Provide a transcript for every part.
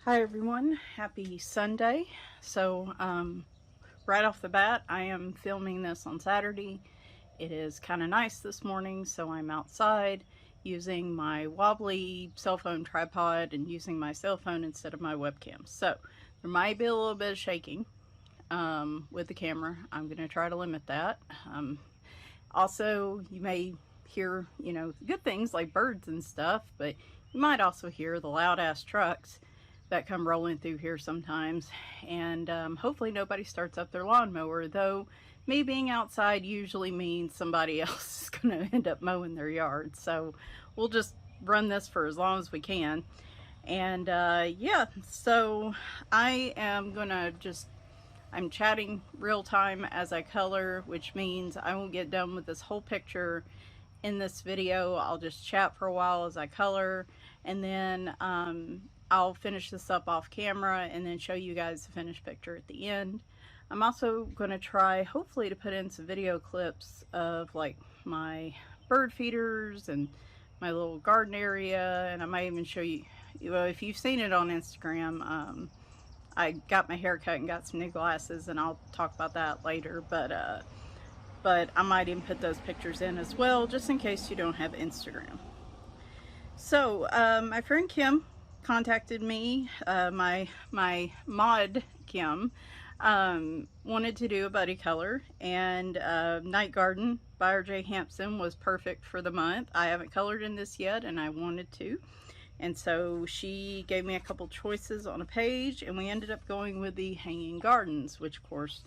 Hi everyone, happy Sunday. So, right off the bat, I am filming this on Saturday. It is kind of nice this morning, so I'm outside using my wobbly cell phone tripod and using my cell phone instead of my webcam. So, there might be a little bit of shaking with the camera. I'm going to try to limit that. Also, you may hear, good things like birds and stuff, but you might also hear the loud ass trucks that come rolling through here sometimes. And hopefully nobody starts up their lawnmower, though me being outside usually means somebody else is going to end up mowing their yard. So we'll just run this for as long as we can. And yeah, so I am going to I'm chatting real time as I color, which means I won't get done with this whole picture in this video. I'll just chat for a while as I color, and then I'll finish this up off camera and then show you guys the finished picture at the end. I'm also going to try, hopefully, to put in some video clips of like my bird feeders and my little garden area, and I might even show you, well, if you've seen it on Instagram, I got my hair cut and got some new glasses, and I'll talk about that later, but I might even put those pictures in as well, just in case you don't have Instagram. So my friend Kim contacted me, my mod Kim, wanted to do a buddy color, and Night Garden by RJ Hampson was perfect for the month. I haven't colored in this yet, and I wanted to. And so she gave me a couple choices on a page, and we ended up going with the Hanging Gardens, which of course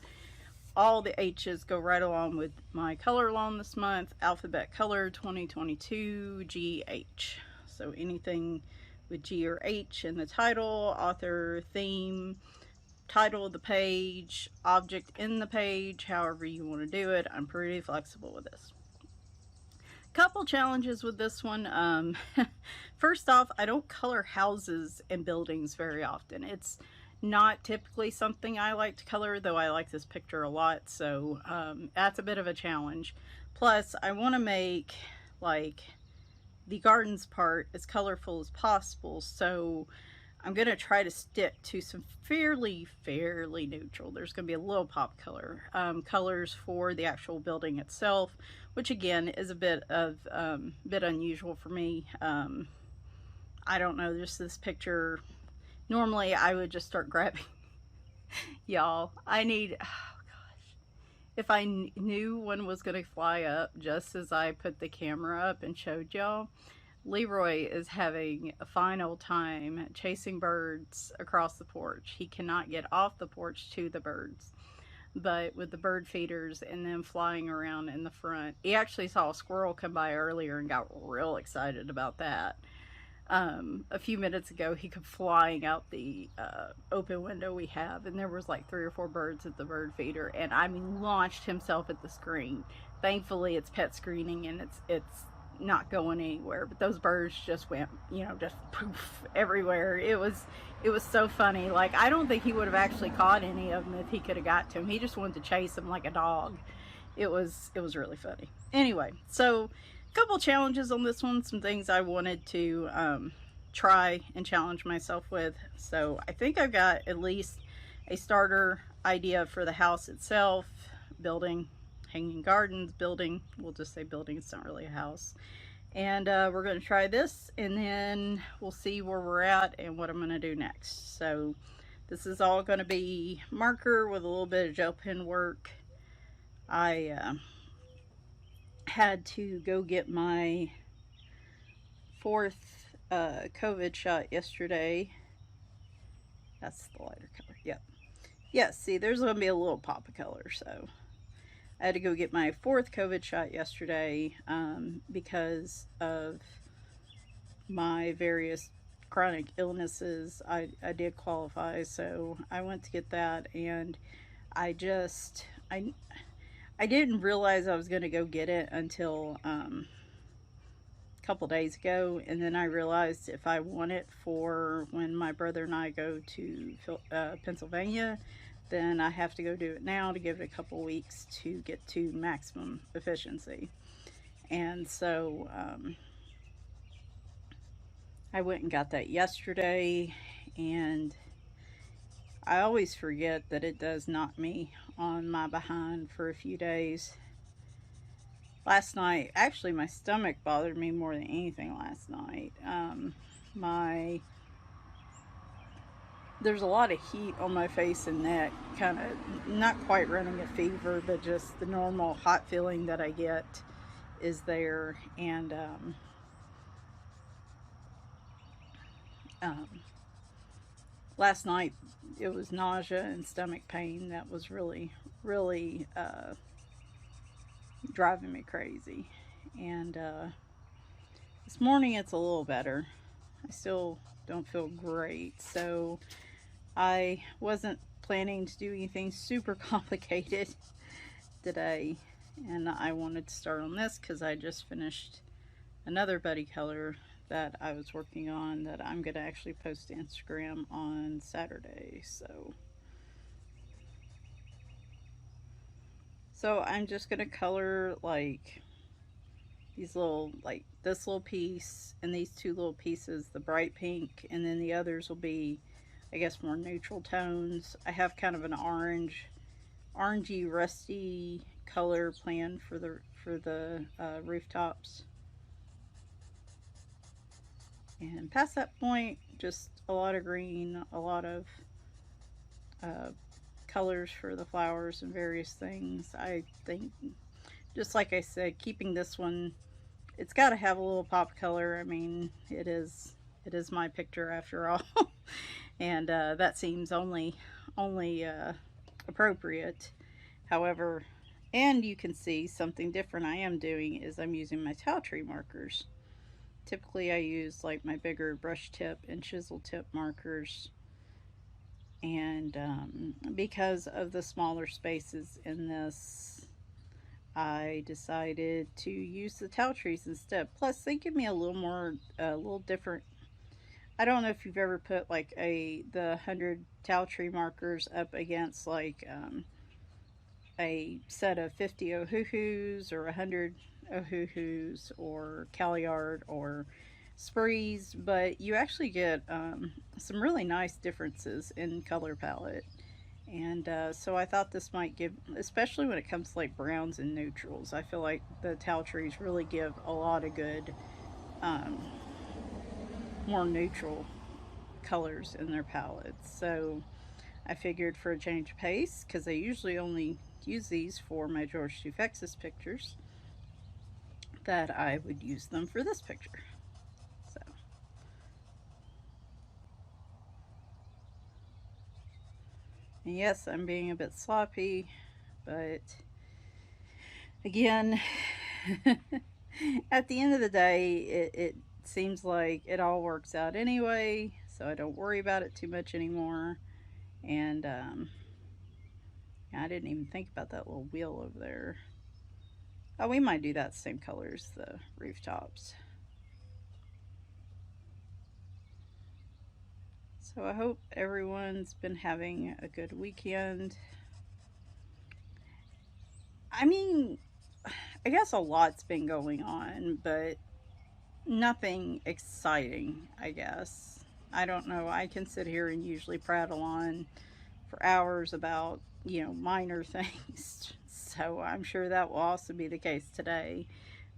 all the H's go right along with my color along this month, Alphabet Color 2022 GH. So anything with G or H in the title, author, theme, title of the page, object in the page, however you want to do it, I'm pretty flexible with this. Couple challenges with this one. First off, I don't color houses and buildings very often. It's not typically something I like to color, though I like this picture a lot, so that's a bit of a challenge. Plus, I want to make like the gardens part as colorful as possible, so I'm going to try to stick to some fairly neutral. There's going to be a little pop color, colors for the actual building itself, which again is a bit unusual for me. I don't know, just this picture, normally I would just start grabbing, y'all, oh gosh, if I knew one was going to fly up just as I put the camera up and showed y'all. Leroy is having a fine old time chasing birds across the porch. He cannot get off the porch to the birds, but with the bird feeders and them flying around in the front. He actually saw a squirrel come by earlier and got real excited about that. A few minutes ago, he come flying out the open window we have, and there was like 3 or 4 birds at the bird feeder, and I mean launched himself at the screen. Thankfully, it's pet screening and it's not going anywhere, but those birds just went, just poof everywhere. It was so funny. Like, I don't think he would have actually caught any of them if he could have got to them. He just wanted to chase them like a dog. It was really funny. Anyway, so a couple challenges on this one, some things I wanted to try and challenge myself with. So I think I've got at least a starter idea for the house itself, building, Hanging Gardens, building, we'll just say building, it's not really a house. And we're going to try this, and then we'll see where we're at and what I'm going to do next. So this is all going to be marker with a little bit of gel pen work. I had to go get my 4th COVID shot yesterday. That's the lighter color. Yep. Yeah, see, there's going to be a little pop of color, so I had to go get my 4th COVID shot yesterday because of my various chronic illnesses. I did qualify, so I went to get that, and I didn't realize I was going to go get it until a couple days ago, and then I realized if I want it for when my brother and I go to Pennsylvania, then I have to go do it now to give it a couple weeks to get to maximum efficiency. And so I went and got that yesterday, and I always forget that it does knock me on my behind for a few days. Last night, actually, my stomach bothered me more than anything last night. My There's a lot of heat on my face and neck, kind of not quite running a fever, but just the normal hot feeling that I get is there. And um, last night it was nausea and stomach pain that was really driving me crazy. And this morning it's a little better. I still don't feel great, so I wasn't planning to do anything super complicated today, and I wanted to start on this because I just finished another buddy color that I was working on that I'm going to actually post to Instagram on Saturday. So I'm just going to color like these little, like this little piece and these two little pieces, the bright pink, and then the others will be, I guess, more neutral tones. I have kind of an orangey rusty color planned for the rooftops, and past that point just a lot of green, a lot of colors for the flowers and various things. I think, just like I said, keeping this one, it's got to have a little pop color. I mean, it is my picture after all. And that seems only appropriate. However, and you can see something different I am doing is I'm using my towel tree markers. Typically I use like my bigger brush tip and chisel tip markers, and because of the smaller spaces in this, I decided to use the towel trees instead. Plus they give me a little different. I don't know if you've ever put like the 100 towel tree markers up against like a set of 50 ohuhus or 100 ohuhus or Calyard or sprees, but you actually get some really nice differences in color palette. And so I thought this might give, especially when it comes to like browns and neutrals, I feel like the towel trees really give a lot of good more neutral colors in their palettes. So I figured for a change of pace, because I usually only use these for my George Dufexis pictures, that I would use them for this picture. So and yes, I'm being a bit sloppy, but again, at the end of the day, it seems like it all works out anyway, so I don't worry about it too much anymore. And I didn't even think about that little wheel over there. Oh, we might do that same color as the rooftops. So I hope everyone's been having a good weekend. I mean, I guess a lot's been going on, but nothing exciting, I guess. I don't know. I can sit here and usually prattle on for hours about, minor things. So I'm sure that will also be the case today.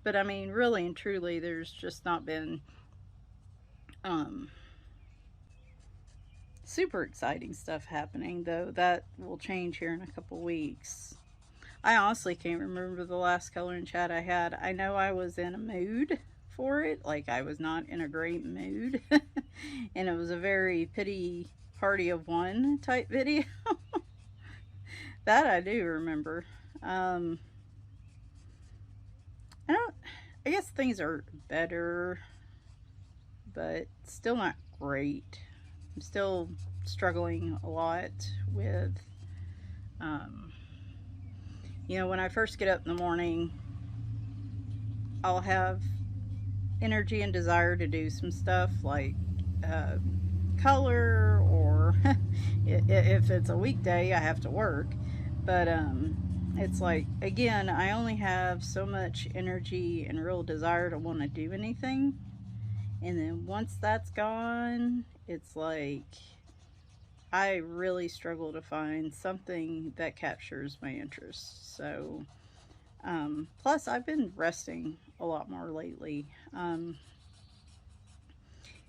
But I mean, really and truly, there's just not been super exciting stuff happening, though that will change here in a couple weeks. I honestly can't remember the last coloring chat I had. I know I was in a mood for it, like I was not in a great mood. And it was a very pity party of one type video. That I do remember. I guess things are better, but still not great. I'm still struggling a lot with, when I first get up in the morning, I'll have energy and desire to do some stuff like color, or if it's a weekday, I have to work. But it's like, again, I only have so much energy and real desire to want to do anything. And then once that's gone, it's like I really struggle to find something that captures my interest. So, plus I've been resting a lot more lately.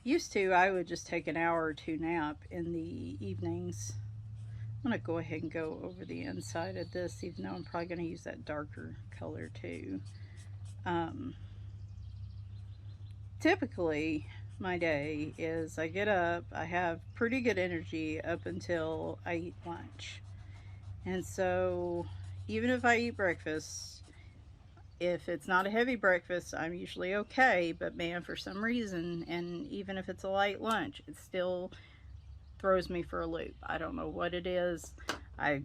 Used to, I would just take an hour or two nap in the evenings. I'm going to go ahead and go over the inside of this, even though I'm probably going to use that darker color too. Um, Typically, my day is I get up, I have pretty good energy up until I eat lunch. And so, even if I eat breakfast, if it's not a heavy breakfast, I'm usually okay. But man, for some reason, and even if it's a light lunch, it still throws me for a loop. I don't know what it is. I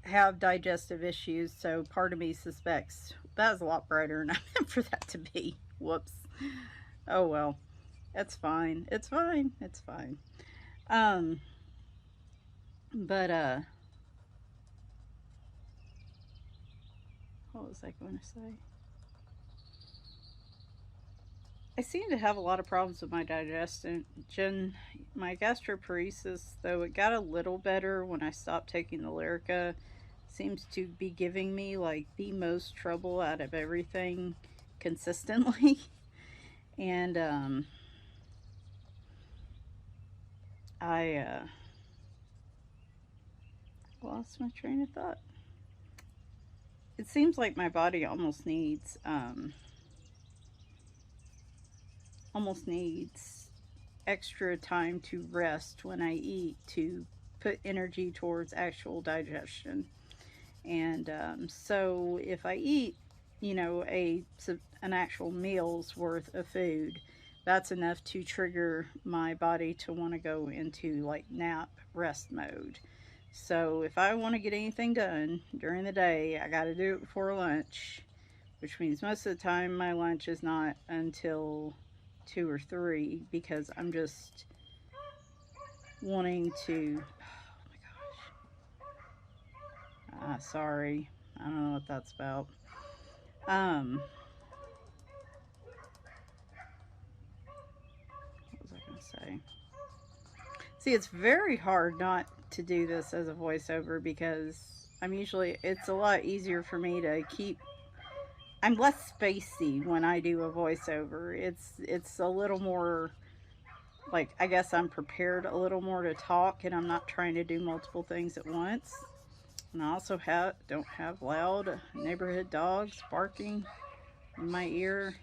have digestive issues, so part of me suspects that's a lot brighter than I meant for that to be. Whoops. Oh well. It's fine. It's fine. It's fine. Um, but what was I going to say? I seem to have a lot of problems with my digestion. My gastroparesis, though it got a little better when I stopped taking the Lyrica, seems to be giving me like the most trouble out of everything consistently. And I lost my train of thought. It seems like my body almost needs extra time to rest when I eat to put energy towards actual digestion. And so if I eat, you know, an actual meal's worth of food, that's enough to trigger my body to want to go into like nap rest mode. So if I want to get anything done during the day, I got to do it before lunch, which means most of the time my lunch is not until 2 or 3 because I'm just wanting to. Oh my gosh. Sorry. I don't know what that's about. What was I going to say? See, it's very hard not to do this as a voiceover because it's a lot easier for me to keep. I'm less spacey when I do a voiceover. It's a little more like I guess I'm prepared a little more to talk and I'm not trying to do multiple things at once. And I also don't have loud neighborhood dogs barking in my ear.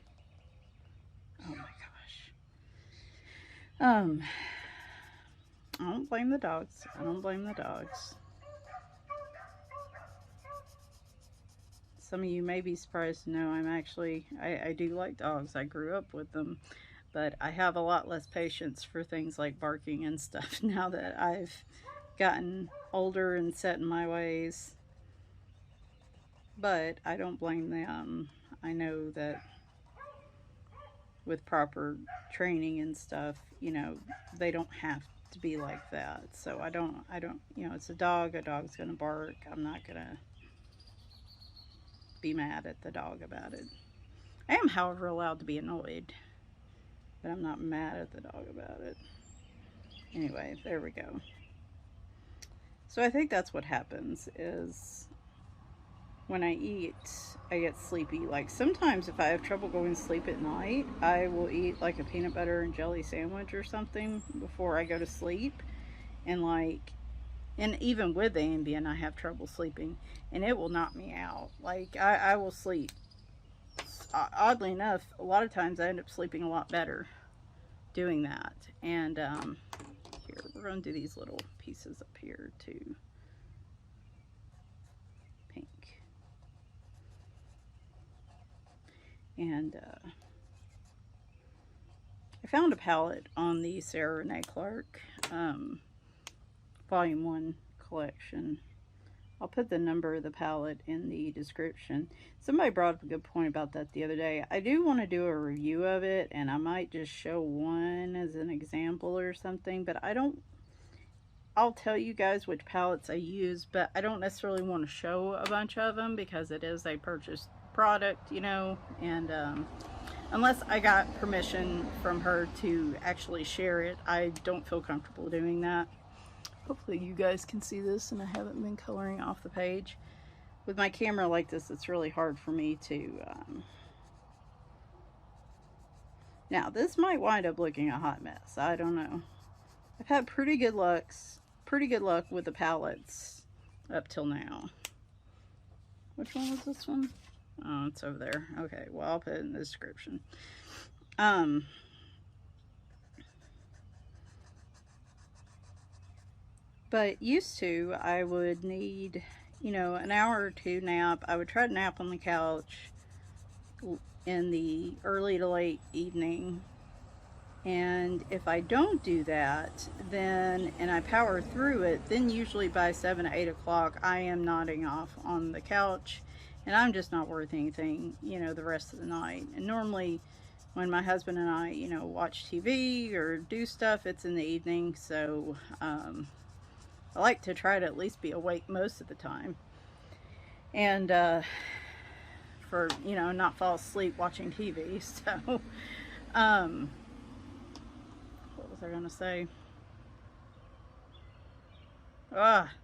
Oh my gosh. I don't blame the dogs. I don't blame the dogs. Some of you may be surprised to know I do like dogs. I grew up with them, but I have a lot less patience for things like barking and stuff now that I've gotten older and set in my ways. But I don't blame them. I know that with proper training and stuff, you know, they don't have to be like that. So I don't, you know, it's a dog's going to bark. I'm not going to be mad at the dog about it. I am, however, allowed to be annoyed, but I'm not mad at the dog about it. Anyway, there we go. So I think that's what happens is when I eat, I get sleepy. Like sometimes if I have trouble going to sleep at night, I will eat like a peanut butter and jelly sandwich or something before I go to sleep. And even with Ambien, I have trouble sleeping, and it will knock me out. Like, I will sleep. Oddly enough, a lot of times I end up sleeping a lot better doing that. And here, we're going to do these little pieces up here too. Pink. And I found a palette on the Sarah Renee Clark Volume 1 collection. I'll put the number of the palette in the description. Somebody brought up a good point about that the other day. I do want to do a review of it, and I might just show one as an example or something, but I'll tell you guys which palettes I use, but I don't necessarily want to show a bunch of them because it is a purchased product, you know, and unless I got permission from her to actually share it, I don't feel comfortable doing that. Hopefully you guys can see this and I haven't been coloring off the page. With my camera like this, it's really hard for me to... Now, this might wind up looking a hot mess. I don't know. I've had pretty good luck with the palettes up till now. Which one was this one? Oh, it's over there. Okay, well, I'll put it in the description. But used to, I would need, you know, an hour or two nap. I would try to nap on the couch in the early to late evening. And if I don't do that, then, and I power through it, then usually by 7 or 8 o'clock, I am nodding off on the couch, and I'm just not worth anything, you know, the rest of the night. And normally, when my husband and I, you know, watch TV or do stuff, it's in the evening, so I like to try to at least be awake most of the time. And for, you know, not fall asleep watching TV, so... what was I gonna say?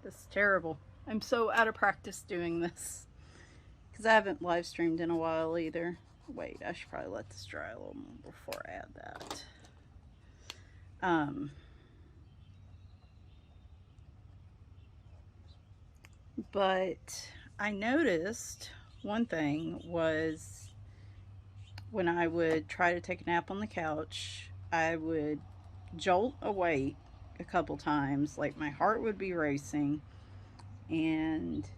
This is terrible. I'm so out of practice doing this because I haven't live streamed in a while either. Wait, I should probably let this dry a little more before I add that. But I noticed one thing was when I would try to take a nap on the couch, I would jolt awake a couple times, like my heart would be racing, and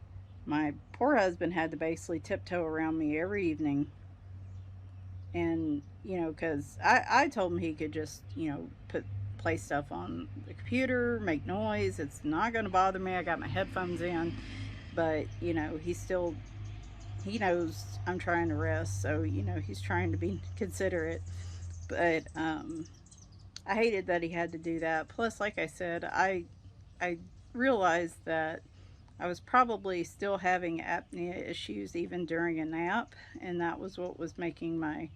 my poor husband had to basically tiptoe around me every evening. And you know, because I told him he could just, you know, play stuff on the computer, make noise, it's not going to bother me, I got my headphones in. But you know, he knows I'm trying to rest, so you know, he's trying to be considerate. But I hated that he had to do that. Plus, like I said, I realized that I was probably still having apnea issues even during a nap, and that was what was making my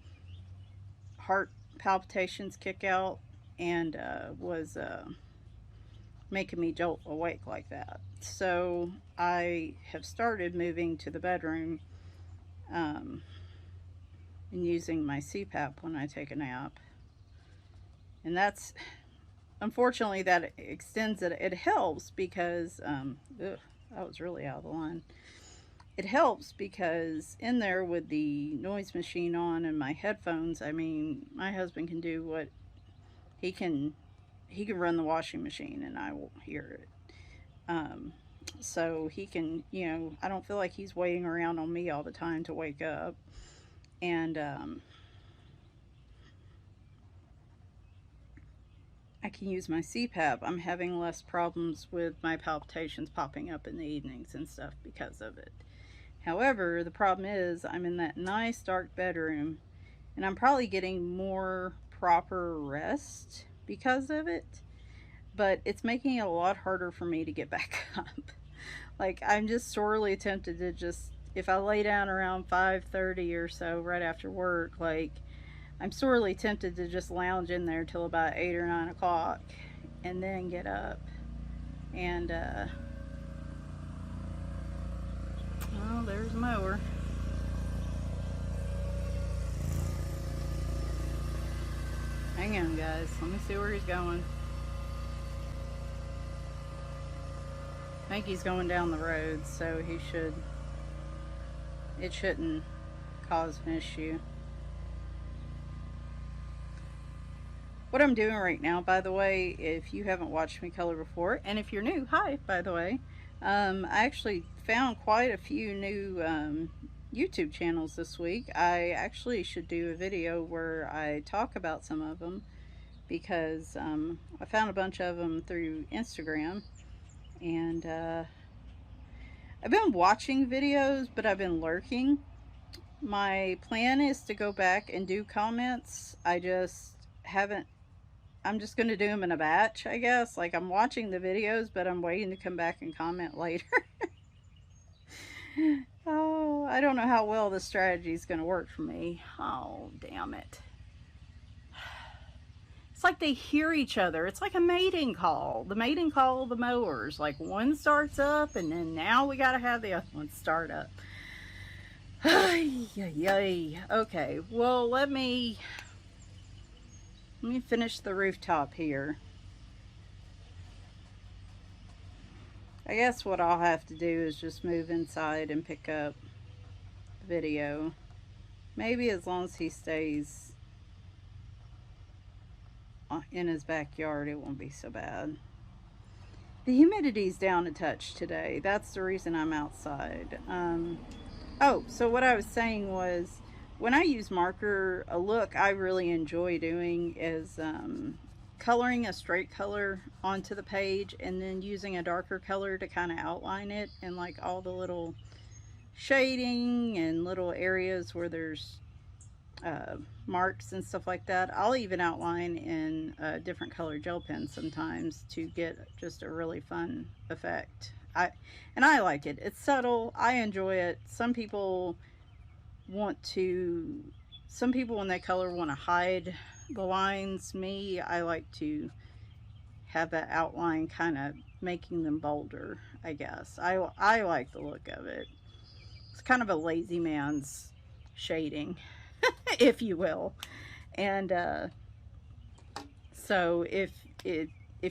heart palpitations kick out and was making me jolt awake like that. So I have started moving to the bedroom and using my CPAP when I take a nap. And that's, unfortunately, that extends it. It helps because, that was really out of the line. It helps because in there with the noise machine on and my headphones, I mean, my husband can do what he can run the washing machine and I won't hear it. So he can, you know, I don't feel like he's waiting around on me all the time to wake up. And, I can use my CPAP. I'm having less problems with my palpitations popping up in the evenings and stuff because of it. However, the problem is I'm in that nice dark bedroom and I'm probably getting more proper rest because of it, but it's making it a lot harder for me to get back up. Like, I'm just sorely tempted to just, if I lay down around 5:30 or so right after work, like, I'm sorely tempted to just lounge in there till about 8 or 9 o'clock and then get up. And, oh, there's a mower. Hang on, guys. Let me see where he's going. I think he's going down the road, so it shouldn't cause an issue. What I'm doing right now, by the way, if you haven't watched me color before, and if you're new, hi, by the way, I actually found quite a few new YouTube channels this week. I actually should do a video where I talk about some of them because I found a bunch of them through Instagram, and I've been watching videos, but I've been lurking. My plan is to go back and do comments. I just haven't. I'm just going to do them in a batch, I guess. Like, I'm watching the videos, but I'm waiting to come back and comment later. Oh, I don't know how well this strategy is going to work for me. Oh, damn it. It's like they hear each other. It's like a mating call. The mating call of the mowers. Like one starts up, and then now we got to have the other one start up. Yay. Okay, well, let me finish the rooftop here. I guess what I'll have to do is just move inside and pick up the video. Maybe as long as he stays in his backyard, it won't be so bad. The humidity's down a touch today. That's the reason I'm outside. Oh, so what I was saying was, when I use marker, a look I really enjoy doing is coloring a straight color onto the page and then using a darker color to kind of outline it, and like all the little shading and little areas where there's marks and stuff like that. I'll even outline in different color gel pens sometimes to get just a really fun effect. I like it. It's subtle. I enjoy it. Some people when they color want to hide the lines. Me, I like to have that outline kind of making them bolder, I guess. I like the look of it. It's kind of a lazy man's shading, if you will. And so if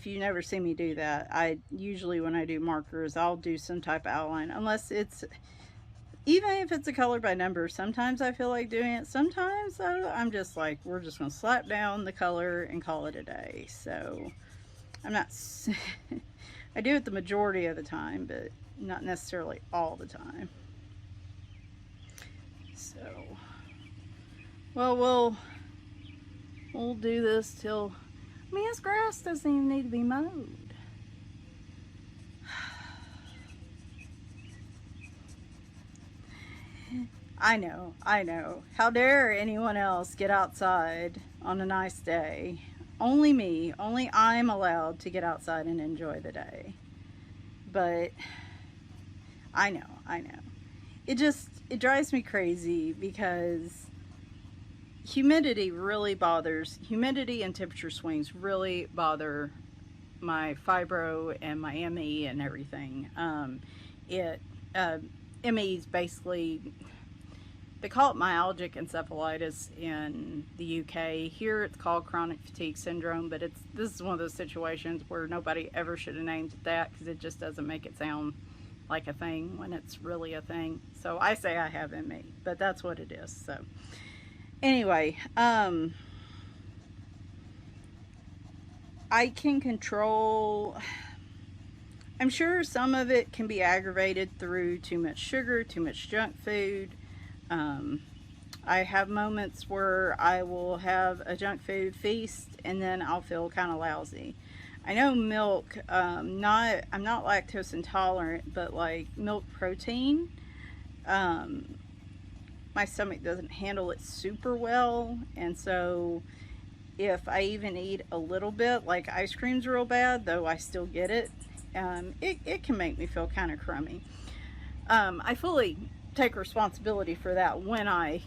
you never see me do that, I usually, when I do markers, I'll do some type of outline, unless it's, even if it's a color by number. Sometimes I feel like doing it. Sometimes I'm just like, we're just gonna slap down the color and call it a day. So I'm not I do it the majority of the time, but not necessarily all the time. So, well, we'll do this till, I mean, his grass doesn't even need to be mowed. I know. How dare anyone else get outside on a nice day? Only me, only I'm allowed to get outside and enjoy the day. But I know. It drives me crazy because humidity and temperature swings really bother my fibro and my ME and everything. ME is basically, they call it myalgic encephalitis in the UK. Here it's called chronic fatigue syndrome, but this is one of those situations where nobody ever should have named it that, because it just doesn't make it sound like a thing when it's really a thing. So I say I have ME, but that's what it is. So anyway, I can control, I'm sure some of it can be aggravated through too much sugar, too much junk food. I have moments where I will have a junk food feast and then I'll feel kind of lousy. I know milk, I'm not lactose intolerant, but like milk protein, my stomach doesn't handle it super well, and so if I even eat a little bit, like ice cream's real bad, though I still get it, it can make me feel kind of crummy. I fully take responsibility for that when I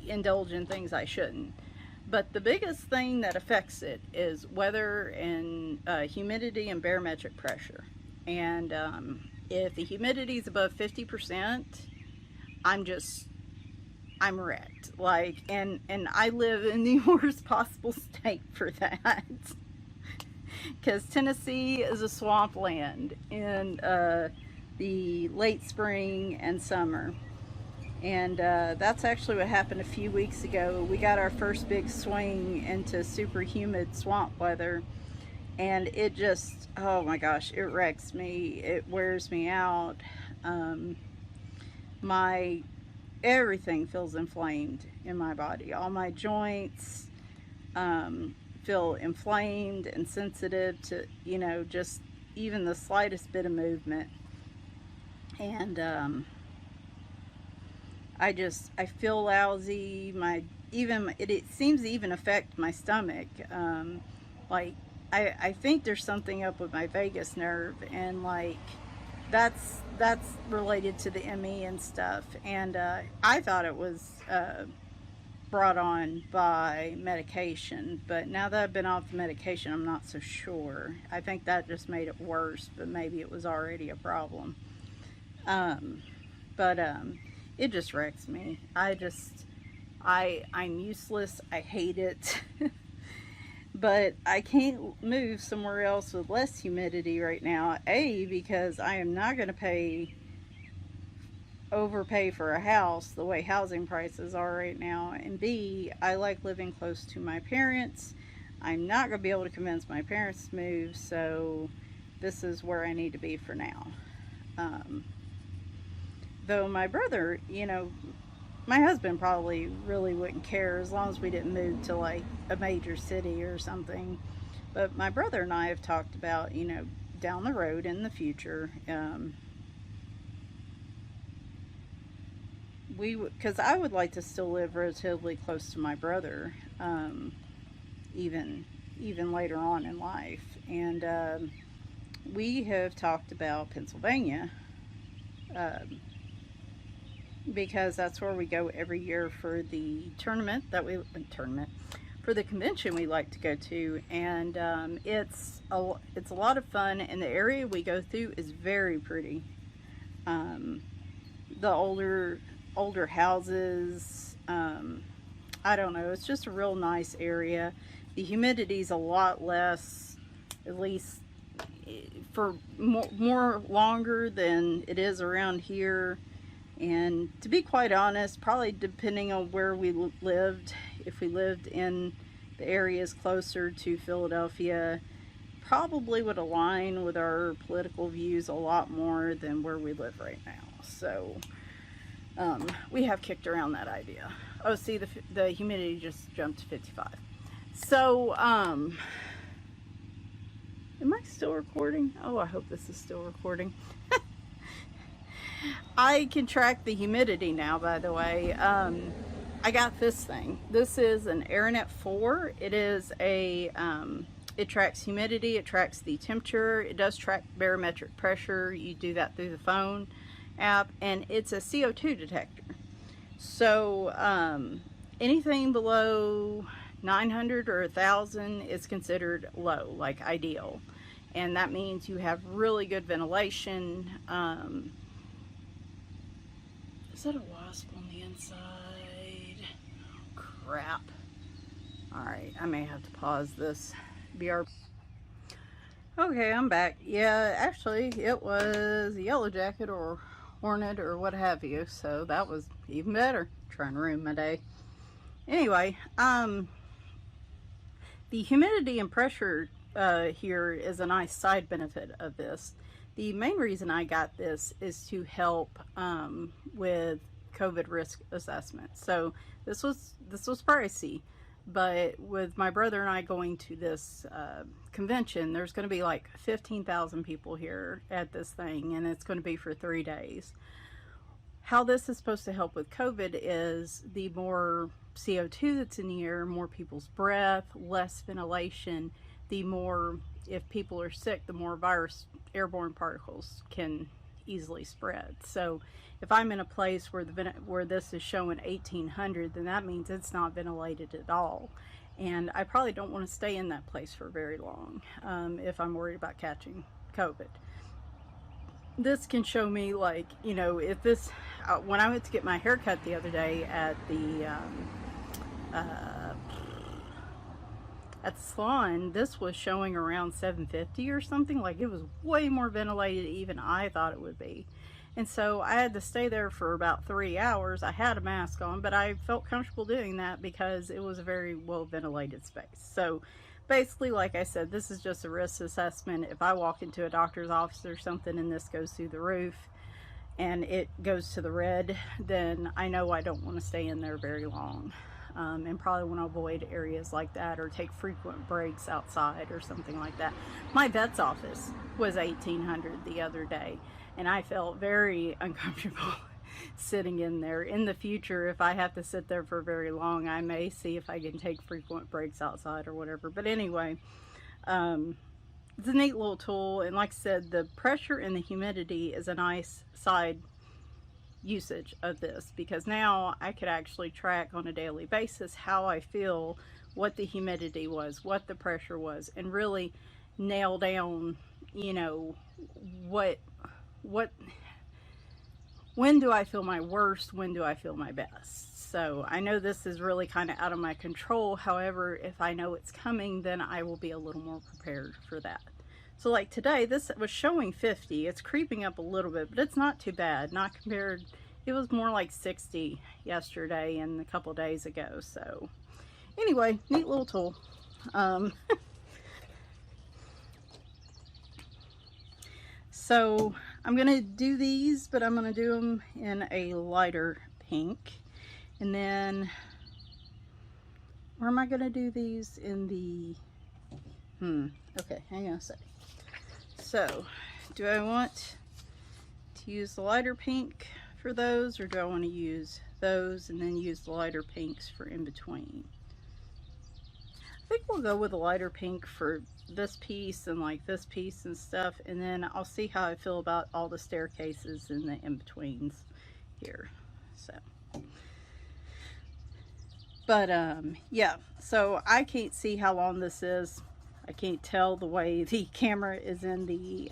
indulge in things I shouldn't. But the biggest thing that affects it is weather and humidity and barometric pressure. And if the humidity is above 50%, I'm wrecked. Like, and I live in the worst possible state for that. Because Tennessee is a swampland in the late spring and summer. And that's actually what happened a few weeks ago. We got our first big swing into super humid swamp weather, and it just, oh my gosh, it wrecks me. It wears me out. Everything feels inflamed in my body. All my joints feel inflamed and sensitive to, just even the slightest bit of movement. And I feel lousy. It seems to even affect my stomach. Like I think there's something up with my vagus nerve, and like that's related to the ME and stuff. And I thought it was brought on by medication, but now that I've been off the medication, I'm not so sure. I think that just made it worse, but maybe it was already a problem. Um, but it just wrecks me. I'm useless. I hate it. But I can't move somewhere else with less humidity right now. A, because I am not going to overpay for a house the way housing prices are right now. And B, I like living close to my parents. I'm not going to be able to convince my parents to move, so this is where I need to be for now. Um, though my brother, my husband probably really wouldn't care as long as we didn't move to like a major city or something. But my brother and I have talked about, down the road in the future, because I would like to still live relatively close to my brother, even later on in life. And we have talked about Pennsylvania. Because that's where we go every year for the for the convention we like to go to. And it's a lot of fun, and the area we go through is very pretty. The older houses, I don't know, it's just a real nice area. The humidity's a lot less, at least for more longer than it is around here. And to be quite honest, probably depending on where we lived, if we lived in the areas closer to Philadelphia, probably would align with our political views a lot more than where we live right now. So we have kicked around that idea. Oh, see, the humidity just jumped to 55. So am I still recording? Oh, I hope this is still recording. I can track the humidity now, by the way. I got this thing. This is an AirNet 4. It is it tracks humidity, it tracks the temperature, it does track barometric pressure. You do that through the phone app, and it's a CO2 detector. So anything below 900 or 1,000 is considered low, like ideal. And that means you have really good ventilation. Is that a wasp on the inside? Oh, crap. Alright, I may have to pause this. Okay, I'm back. Yeah, actually, it was a yellow jacket or hornet or what have you, so that was even better. Trying to ruin my day. Anyway, the humidity and pressure here is a nice side benefit of this. The main reason I got this is to help with COVID risk assessment. So this was pricey, but with my brother and I going to this convention, there's going to be like 15,000 people here at this thing, and it's going to be for 3 days. How this is supposed to help with COVID is the more CO2 that's in the air, more people's breath, less ventilation, the more, if people are sick, the more airborne particles can easily spread. So if I'm in a place where this is showing 1800, then that means it's not ventilated at all. And I probably don't want to stay in that place for very long if I'm worried about catching COVID. This can show me, like, if this, when I went to get my hair cut the other day at the salon, this was showing around 750 or something. Like, it was way more ventilated than even I thought it would be. And so I had to stay there for about 3 hours. I had a mask on, but I felt comfortable doing that because it was a very well ventilated space. So basically, like I said, this is just a risk assessment. If I walk into a doctor's office or something and this goes through the roof and it goes to the red, then I know I don't want to stay in there very long. And probably want to avoid areas like that or take frequent breaks outside or something like that. My vet's office was 1800 the other day, and I felt very uncomfortable sitting in there. In the future, if I have to sit there for very long, I may see if I can take frequent breaks outside or whatever. But anyway, it's a neat little tool, and like I said, the pressure and the humidity is a nice side usage of this, because now I could actually track on a daily basis how I feel, what the humidity was, what the pressure was, and really nail down, you know, what what when do I feel my worst, when do I feel my best. So I know this is really kind of out of my control. However, if I know it's coming, then I will be a little more prepared for that. So like today, this was showing 50. It's creeping up a little bit, but it's not too bad. Not compared, it was more like 60 yesterday and a couple days ago. So anyway, neat little tool. So I'm going to do these, but I'm going to do them in a lighter pink. And then, where am I going to do these in the, okay, hang on a sec. So, do I want to use the lighter pink for those, or do I want to use those and then use the lighter pinks for in between? I think we'll go with a lighter pink for this piece and like this piece and stuff, and then I'll see how I feel about all the staircases and the in-betweens here. So, but yeah, so I can't see how long this is. I can't tell the way the camera is in the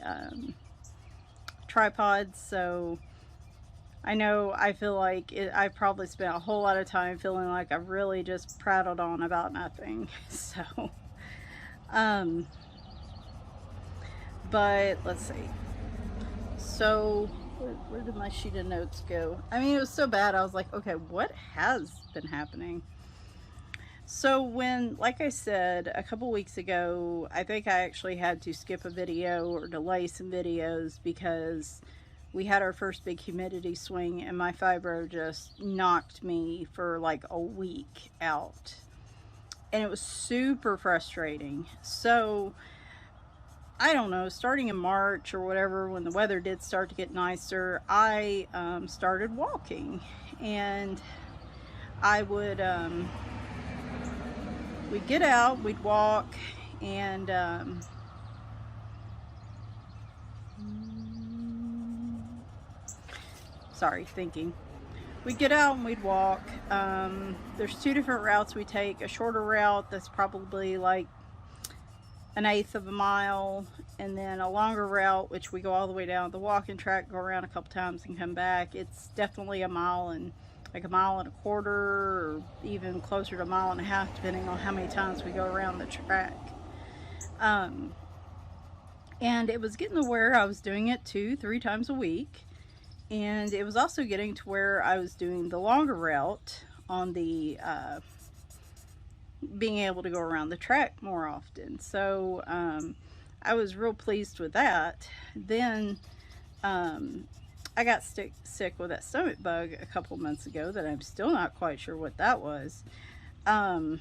tripod, so I know I feel like I probably spent a whole lot of time feeling like I've really just prattled on about nothing. So, but let's see. So, where did my sheet of notes go? I mean, it was so bad. I was like, okay, what has been happening? So when, like I said, a couple weeks ago, I think I actually had to skip a video or delay some videos because we had our first big humidity swing and my fibro just knocked me for like a week out. And it was super frustrating. So, I don't know, starting in March or whatever, when the weather did start to get nicer, I started walking. And I would, we'd get out, we'd walk, and sorry, thinking. We'd get out and we'd walk. There's two different routes we take. A shorter route that's probably like 1/8 of a mile, and then a longer route which we go all the way down the walking track, go around a couple times and come back. It's definitely a mile and like a mile and a quarter, or even closer to a mile and a half, depending on how many times we go around the track. And it was getting to where I was doing it 2-3 times a week, and it was also getting to where I was doing the longer route on the being able to go around the track more often. So I was real pleased with that. Then I got sick with that stomach bug a couple months ago that I'm still not quite sure what that was. That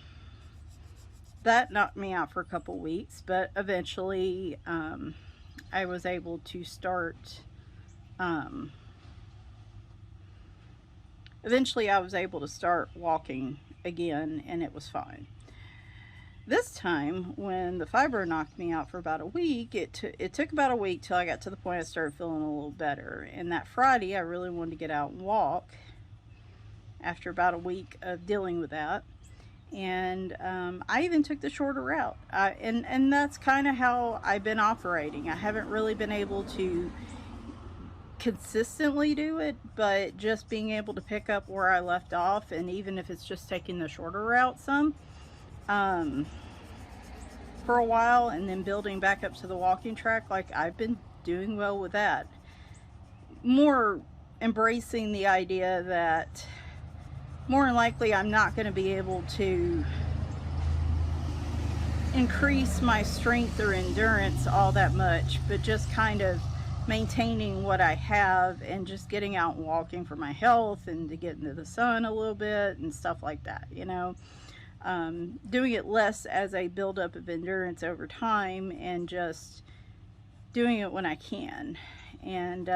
knocked me out for a couple weeks, but eventually I was able to start walking again, and it was fine. This time, when the fibro knocked me out for about a week, it took about a week till I got to the point I started feeling a little better. And that Friday, I really wanted to get out and walk after about a week of dealing with that. And I even took the shorter route. And that's kind of how I've been operating. I haven't really been able to consistently do it, but just being able to pick up where I left off, and even if it's just taking the shorter route some, for a while, and then building back up to the walking track, like I've been doing well with that. More embracing the idea that more than likely I'm not going to be able to increase my strength or endurance all that much, but just kind of maintaining what I have and just getting out and walking for my health and to get into the sun a little bit and stuff like that, you know. Doing it less as a buildup of endurance over time and just doing it when I can. And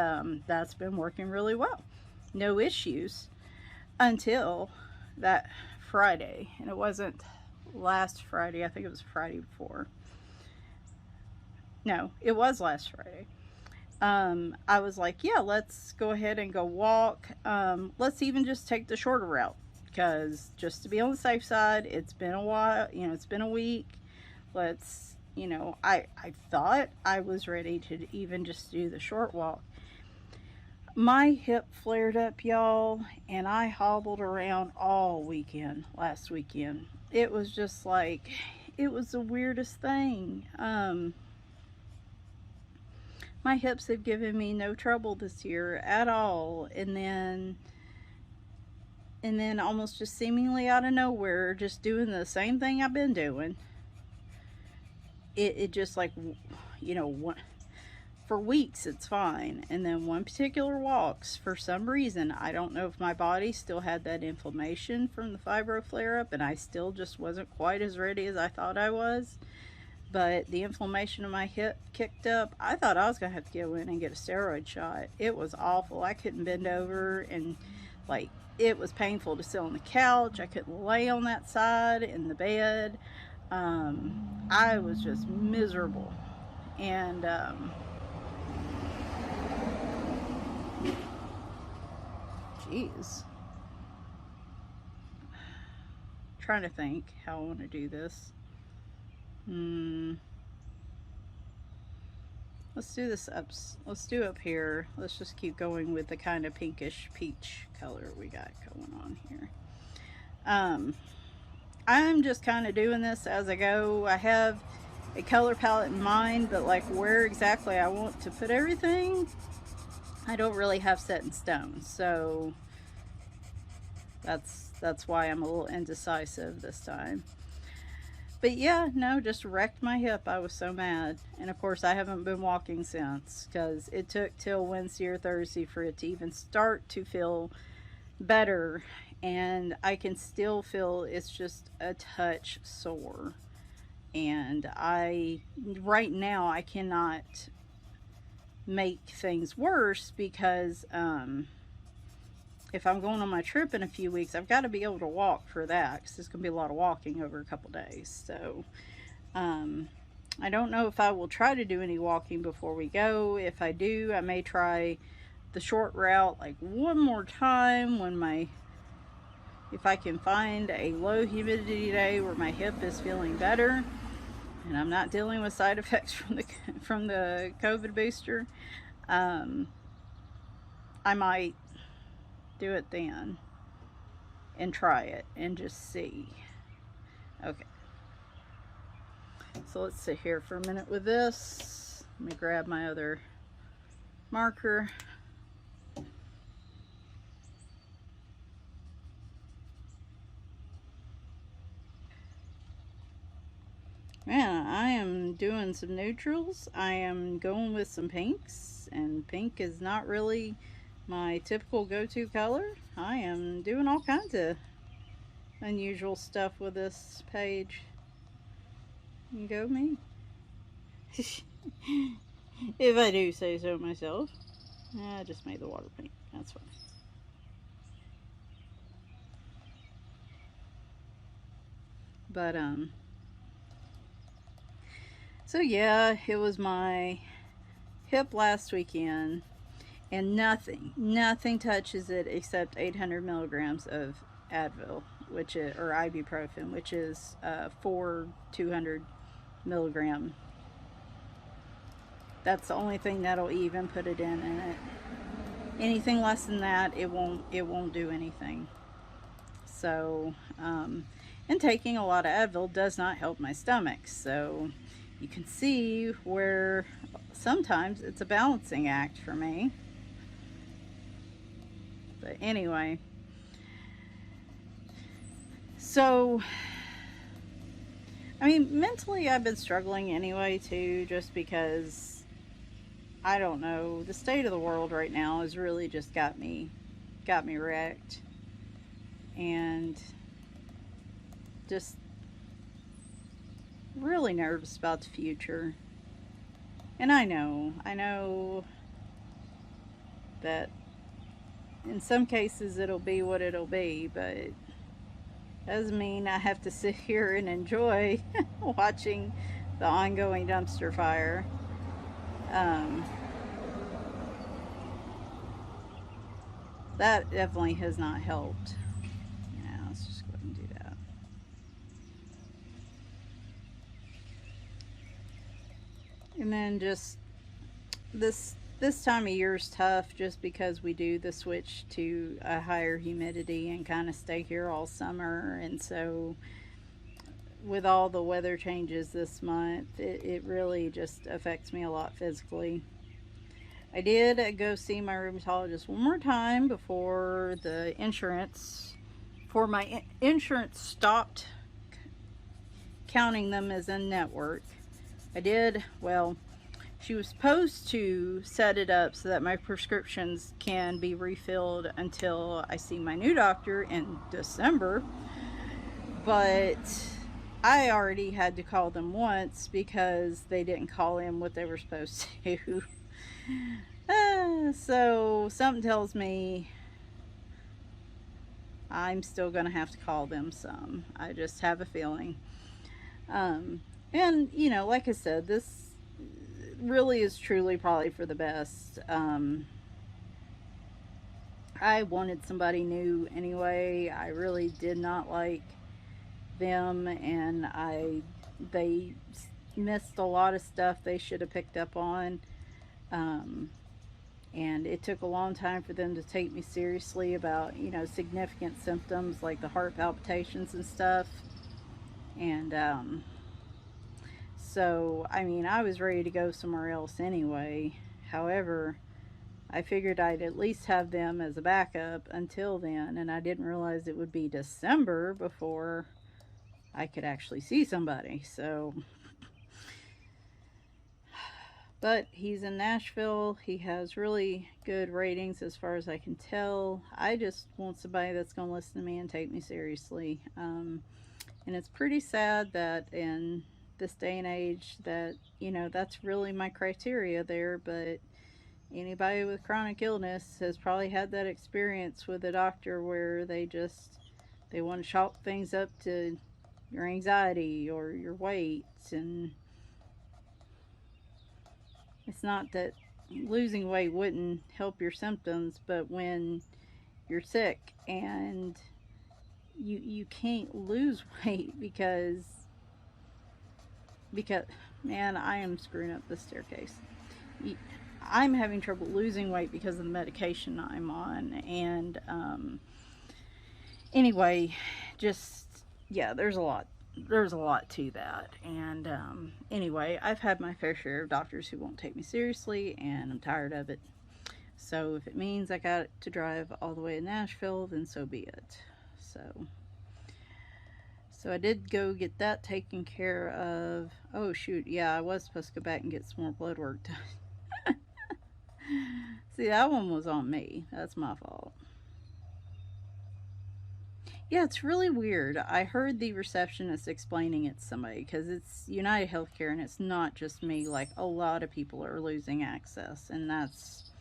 that's been working really well. No issues until that Friday. And it wasn't last Friday, I think it was Friday before. No, it was last Friday. I was like, yeah, let's go ahead and go walk. Let's even just take the shorter route, because just to be on the safe side, it's been a while, it's been a week. Let's, I thought I was ready to even just do the short walk. My hip flared up, y'all, and I hobbled around all weekend, last weekend. It was just like, it was the weirdest thing. My hips have given me no trouble this year at all, and then almost just seemingly out of nowhere, just doing the same thing I've been doing, it just like, for weeks it's fine, and then one particular walks, for some reason, I don't know if my body still had that inflammation from the fibro flare up and I still just wasn't quite as ready as I thought I was. But the inflammation in my hip kicked up. I thought I was going to have to go in and get a steroid shot. It was awful. I couldn't bend over, and like, it was painful to sit on the couch. I couldn't lay on that side in the bed. I was just miserable. And geez. Trying to think how I want to do this. Let's do this up. Let's do up here. Let's just keep going with the kind of pinkish peach color we got going on here. I'm just kind of doing this as I go. I have a color palette in mind, but like where exactly I want to put everything, I don't really have set in stone. So that's why I'm a little indecisive this time. But yeah, no, just wrecked my hip. I was so mad. And of course, I haven't been walking since, because it took till Wednesday or Thursday for it to even start to feel better. And I can still feel it's just a touch sore. And right now, I cannot make things worse, because if I'm going on my trip in a few weeks, I've got to be able to walk for that, because there's going to be a lot of walking over a couple days. So I don't know if I will try to do any walking before we go. If I do, I may try the short route like one more time if I can find a low humidity day where my hip is feeling better and I'm not dealing with side effects from the COVID booster. I might do it then and try it and just see. Okay, so let's sit here for a minute with this. Let me grab my other marker. Man, I am doing some neutrals. I am going with some pinks, and pink is not really my typical go-to color. I am doing all kinds of unusual stuff with this page. You go me. If I do say so myself. I just made the water pink. That's fine. But so yeah, it was my hip last weekend, and nothing touches it except 800 milligrams of Advil, or ibuprofen, which is 200 milligram. That's the only thing that'll even put it in it. Anything less than that, it won't do anything. So and taking a lot of Advil does not help my stomach. So you can see where sometimes it's a balancing act for me. But anyway, so I mean, mentally I've been struggling anyway too, just because, I don't know, the state of the world right now has really just got me wrecked, and just really nervous about the future. And I know that in some cases it'll be what it'll be, but it doesn't mean I have to sit here and enjoy watching the ongoing dumpster fire. Um, that definitely has not helped. Yeah, let's just go ahead and do that. And then just this time of year is tough just because we do the switch to a higher humidity and kind of stay here all summer. And so with all the weather changes this month, it really just affects me a lot physically. I did go see my rheumatologist one more time before the insurance, before my insurance stopped counting them as in network. I did, well, she was supposed to set it up so that my prescriptions can be refilled until I see my new doctor in December, but I already had to call them once because they didn't call in what they were supposed to. So something tells me I'm still gonna have to call them some. I just have a feeling. And you know, like I said, this really is truly probably for the best. I wanted somebody new anyway. I really did not like them, and they missed a lot of stuff they should have picked up on. And it took a long time for them to take me seriously about, you know, significant symptoms like the heart palpitations and stuff. And so, I mean, I was ready to go somewhere else anyway. However, I figured I'd at least have them as a backup until then, and I didn't realize it would be December before I could actually see somebody. So, but he's in Nashville. He has really good ratings as far as I can tell. I just want somebody that's going to listen to me and take me seriously. And it's pretty sad that in this day and age that, you know, that's really my criteria there. But anybody with chronic illness has probably had that experience with a doctor where they want to chalk things up to your anxiety or your weight. And it's not that losing weight wouldn't help your symptoms, but when you're sick and you can't lose weight because man, I am screwing up this staircase. I'm having trouble losing weight because of the medication I'm on. And anyway, just yeah, there's a lot to that. And anyway, I've had my fair share of doctors who won't take me seriously, and I'm tired of it. So if it means I got to drive all the way to Nashville, then so be it. So I did go get that taken care of. Oh shoot, yeah, I was supposed to go back and get some more blood work done. See, that one was on me. That's my fault. Yeah, it's really weird. I heard the receptionist explaining it to somebody because it's United Healthcare and it's not just me. Like, a lot of people are losing access, and that's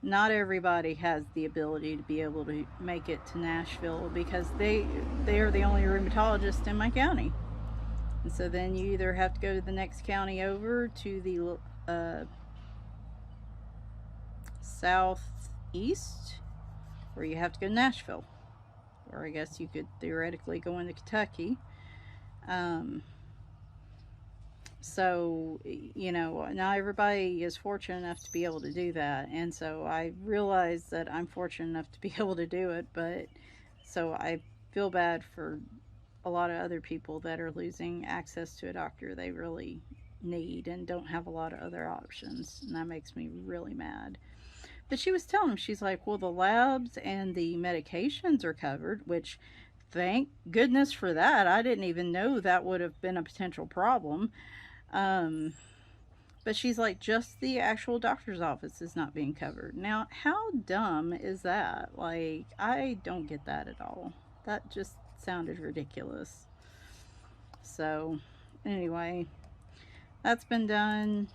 not everybody has the ability to be able to make it to Nashville because they are the only rheumatologist in my county. And so then you either have to go to the next county over to the southeast, or you have to go to Nashville, or I guess you could theoretically go into Kentucky. So, you know, not everybody is fortunate enough to be able to do that. And so I realize that I'm fortunate enough to be able to do it. But so I feel bad for a lot of other people that are losing access to a doctor they really need and don't have a lot of other options. And that makes me really mad. But she was telling him, she's like, well, the labs and the medications are covered, which thank goodness for that. I didn't even know that would have been a potential problem. But she's like, just the actual doctor's office is not being covered. Now, how dumb is that? Like, I don't get that at all. That just sounded ridiculous. So, anyway, that's been done.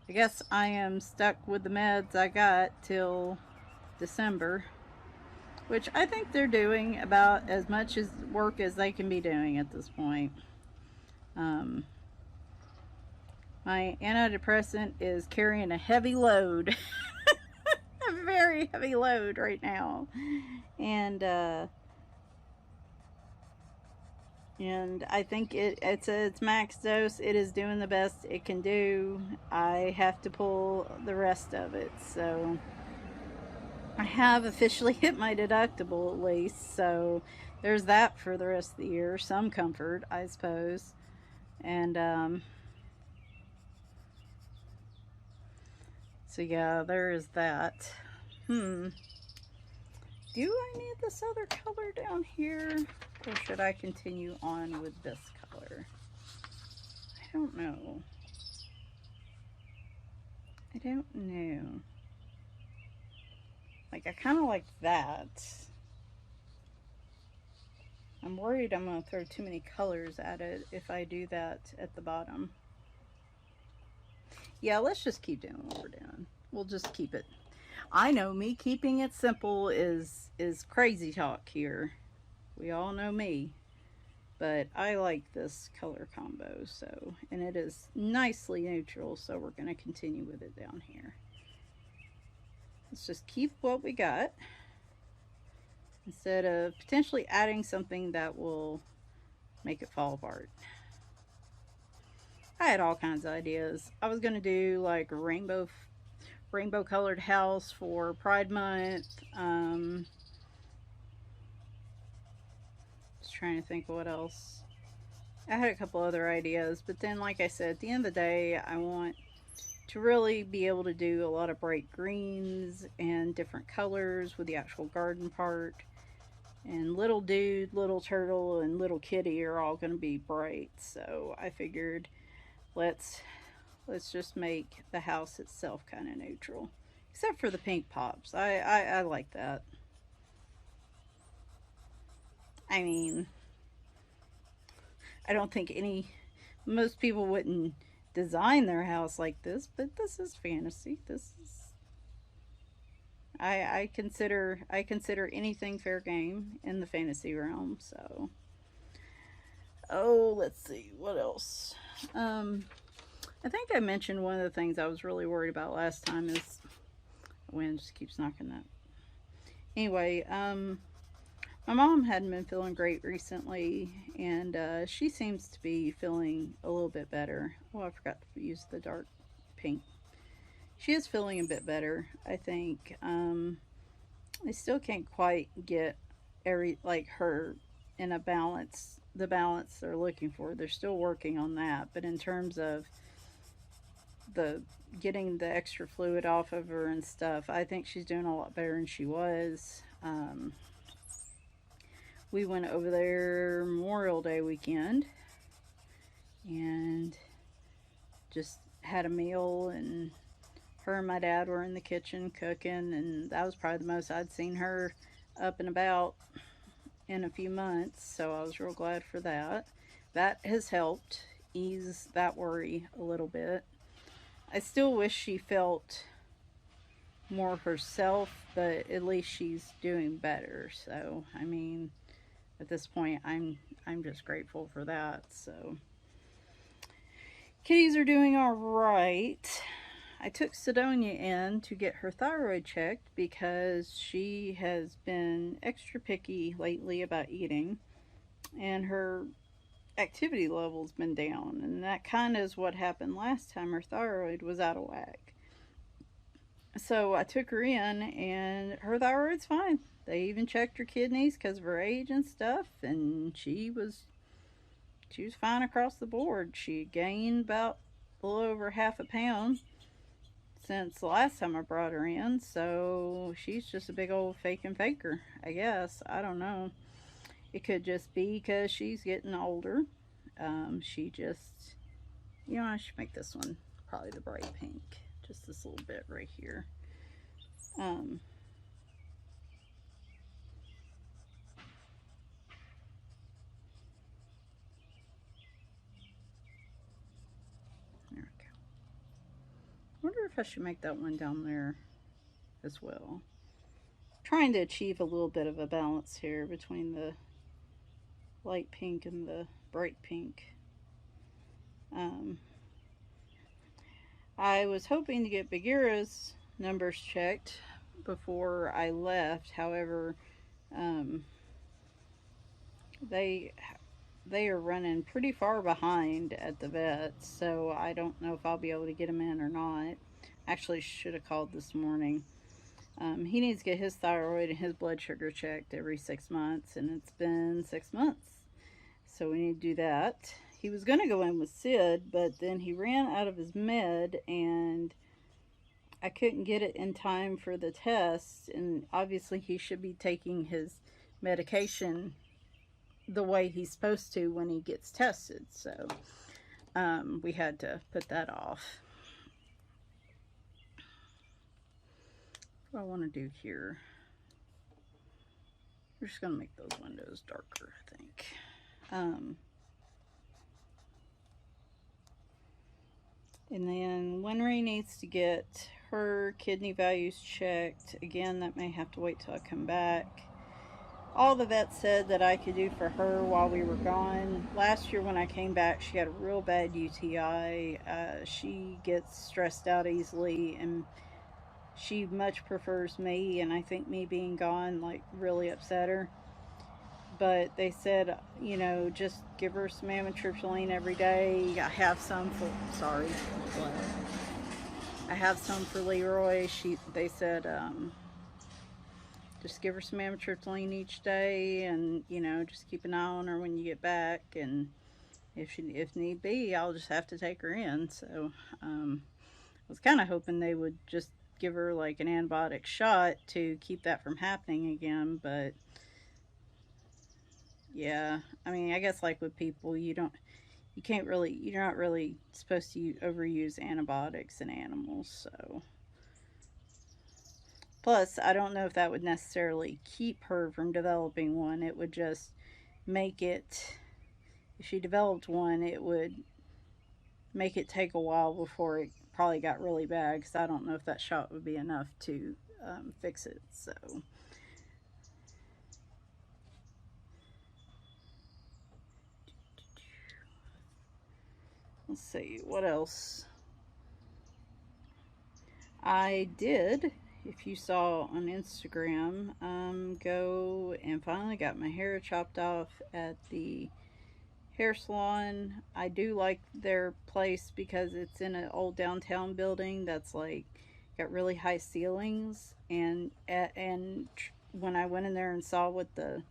I guess I am stuck with the meds I got till December, which I think they're doing about as much as work as they can be doing at this point. My antidepressant is carrying a heavy load. A very heavy load right now. And I think it's its max dose. It is doing the best it can do. I have to pull the rest of it. So I have officially hit my deductible at least. So there's that for the rest of the year. Some comfort, I suppose. And so yeah, there is that. Do I need this other color down here? Or should I continue on with this color? I don't know. I don't know. Like, I kind of like that. I'm worried I'm going to throw too many colors at it if I do that at the bottom. Yeah, let's just keep doing what we're doing. We'll just keep it. I know me keeping it simple is crazy talk here. We all know me. But I like this color combo, so, and it is nicely neutral, so we're going to continue with it down here. Let's just keep what we got instead of potentially adding something that will make it fall apart. I had all kinds of ideas. I was going to do like a rainbow colored house for Pride Month. Just trying to think of what else. I had a couple other ideas, but then like I said, at the end of the day, I want to really be able to do a lot of bright greens and different colors with the actual garden part. And little dude, little turtle, and little kitty are all going to be bright. So I figured let's just make the house itself kind of neutral, except for the pink pops. I like that. I mean, I don't think most people wouldn't design their house like this, but this is fantasy. This is I consider anything fair game in the fantasy realm. So, oh, let's see what else. I think I mentioned one of the things I was really worried about last time is the wind just keeps knocking that. Anyway, my mom hadn't been feeling great recently, and she seems to be feeling a little bit better. Oh, I forgot to use the dark pink. She is feeling a bit better, I think. I still can't quite get her in a balance, the balance they're looking for. They're still working on that, but in terms of the getting the extra fluid off of her and stuff, I think she's doing a lot better than she was. We went over there Memorial Day weekend and just had a meal, and her and my dad were in the kitchen cooking, and that was probably the most I'd seen her up and about in a few months, so I was real glad for that. That has helped ease that worry a little bit. I still wish she felt more herself, but at least she's doing better. So, I mean, at this point, I'm just grateful for that. So, kitties are doing all right. I took Sidonia in to get her thyroid checked because she has been extra picky lately about eating, and her activity level's been down, and that kind of is what happened last time. Her thyroid was out of whack. So I took her in, and her thyroid's fine. They even checked her kidneys because of her age and stuff, and she was fine across the board. She gained about a little over half a pound since the last time I brought her in, so she's just a big old faker, I guess. I don't know. It could just be because she's getting older. She just, I should make this one probably the bright pink. Just this little bit right here. There we go. I wonder if I should make that one down there as well. Trying to achieve a little bit of a balance here between the light pink and the bright pink. I was hoping to get Bagheera's numbers checked before I left. However, um, they they are running pretty far behind at the vet, so I don't know if I'll be able to get him in or not. Actually, should have called this morning. He needs to get his thyroid and his blood sugar checked every 6 months, and it's been 6 months. So we need to do that. He was going to go in with Sid, but then he ran out of his med, and I couldn't get it in time for the test. And obviously, he should be taking his medication the way he's supposed to when he gets tested. So we had to put that off. What I want to do here, we're just going to make those windows darker, I think. And then Winry needs to get her kidney values checked. Again, that may have to wait till I come back. All the vets said that I could do for her while we were gone. Last year when I came back, she had a real bad UTI. She gets stressed out easily, and she much prefers me, and I think me being gone like really upset her. But they said, you know, just give her some amitriptyline every day. I have some for, sorry, I have some for Leroy. They said, just give her some amitriptyline each day, and you know, just keep an eye on her when you get back. And if need be, I'll just have to take her in. So I was kind of hoping they would just give her like an antibiotic shot to keep that from happening again, but yeah, I mean, I guess like with people, you're not really supposed to overuse antibiotics in animals. So plus, I don't know if that would necessarily keep her from developing one. It would just make it, if she developed one, it would make it take a while before it probably got really bad, because I don't know if that shot would be enough to fix it. So let's see, what else? I did, if you saw on Instagram, go and finally got my hair chopped off at the hair salon. I do like their place because it's in an old downtown building that's like got really high ceilings, and when I went in there and saw what the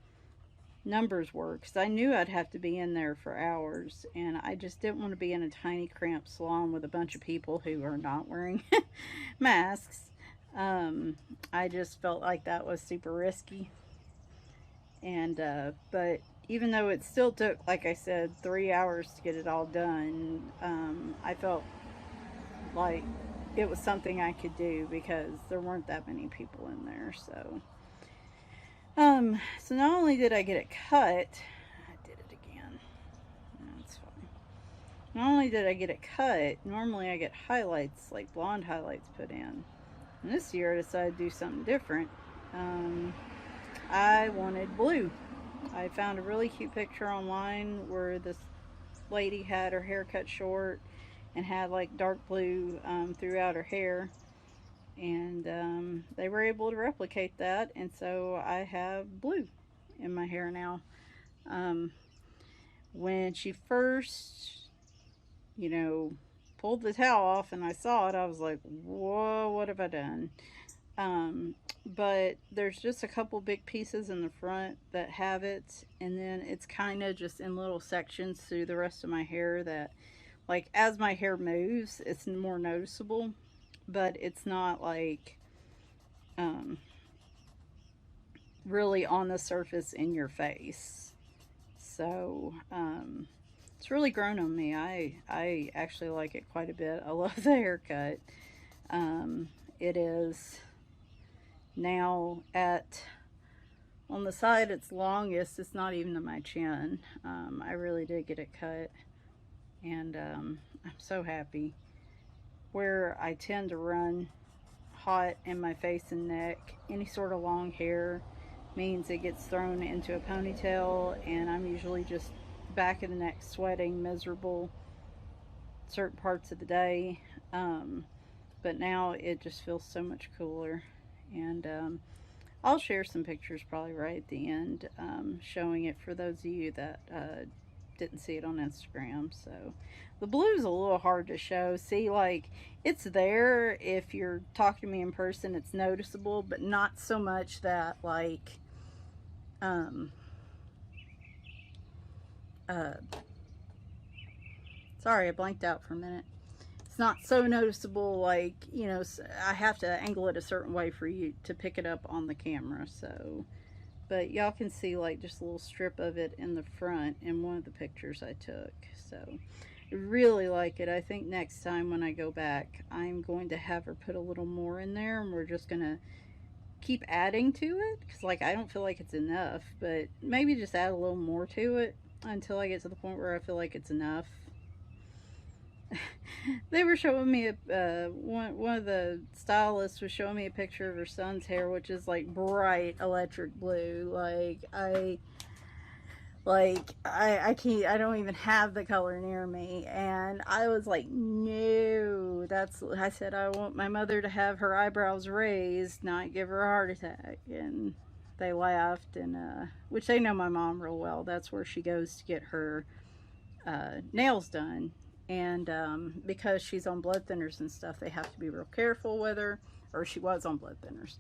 numbers were, because I knew I'd have to be in there for hours, and I just didn't want to be in a tiny cramped salon with a bunch of people who are not wearing masks. I just felt like that was super risky, and but even though it still took, like I said, 3 hours to get it all done, I felt like it was something I could do because there weren't that many people in there. So not only did I get it cut, I did it again. That's fine. Not only did I get it cut, normally I get highlights, like blonde highlights put in. And this year I decided to do something different. I wanted blue. I found a really cute picture online where this lady had her hair cut short and had like dark blue throughout her hair, and they were able to replicate that, and so I have blue in my hair now. When she first, you know, pulled the towel off and I saw it, I was like, whoa, what have I done? But there's just a couple big pieces in the front that have it, and then it's kind of just in little sections through the rest of my hair that, like, as my hair moves, it's more noticeable, but it's not like really on the surface in your face. So it's really grown on me. I actually like it quite a bit. I love the haircut. It is now at, on the side it's longest, it's not even to my chin. I really did get it cut, and I'm so happy. Where I tend to run hot in my face and neck, any sort of long hair means it gets thrown into a ponytail, and I'm usually just back of the neck sweating miserable certain parts of the day. Um, but now it just feels so much cooler. And I'll share some pictures probably right at the end, showing it for those of you that didn't see it on Instagram. So the blue's a little hard to show. See, like, it's there if you're talking to me in person, it's noticeable, but not so much that, like, um, uh, sorry, I blanked out for a minute. It's not so noticeable, like, you know, I have to angle it a certain way for you to pick it up on the camera. So, but y'all can see like just a little strip of it in the front in one of the pictures I took. So I really like it. I think next time when I go back, I'm going to have her put a little more in there, and we're just gonna keep adding to it, because like I don't feel like it's enough, but maybe just add a little more to it until I get to the point where I feel like it's enough. They were showing me one of the stylists was showing me a picture of her son's hair, which is like bright electric blue. I can't, I don't even have the color near me. And I was like, no, I said, I want my mother to have her eyebrows raised, not give her a heart attack. And they laughed, and which they know my mom real well. That's where she goes to get her nails done. And because she's on blood thinners and stuff, they have to be real careful with her, or she was on blood thinners.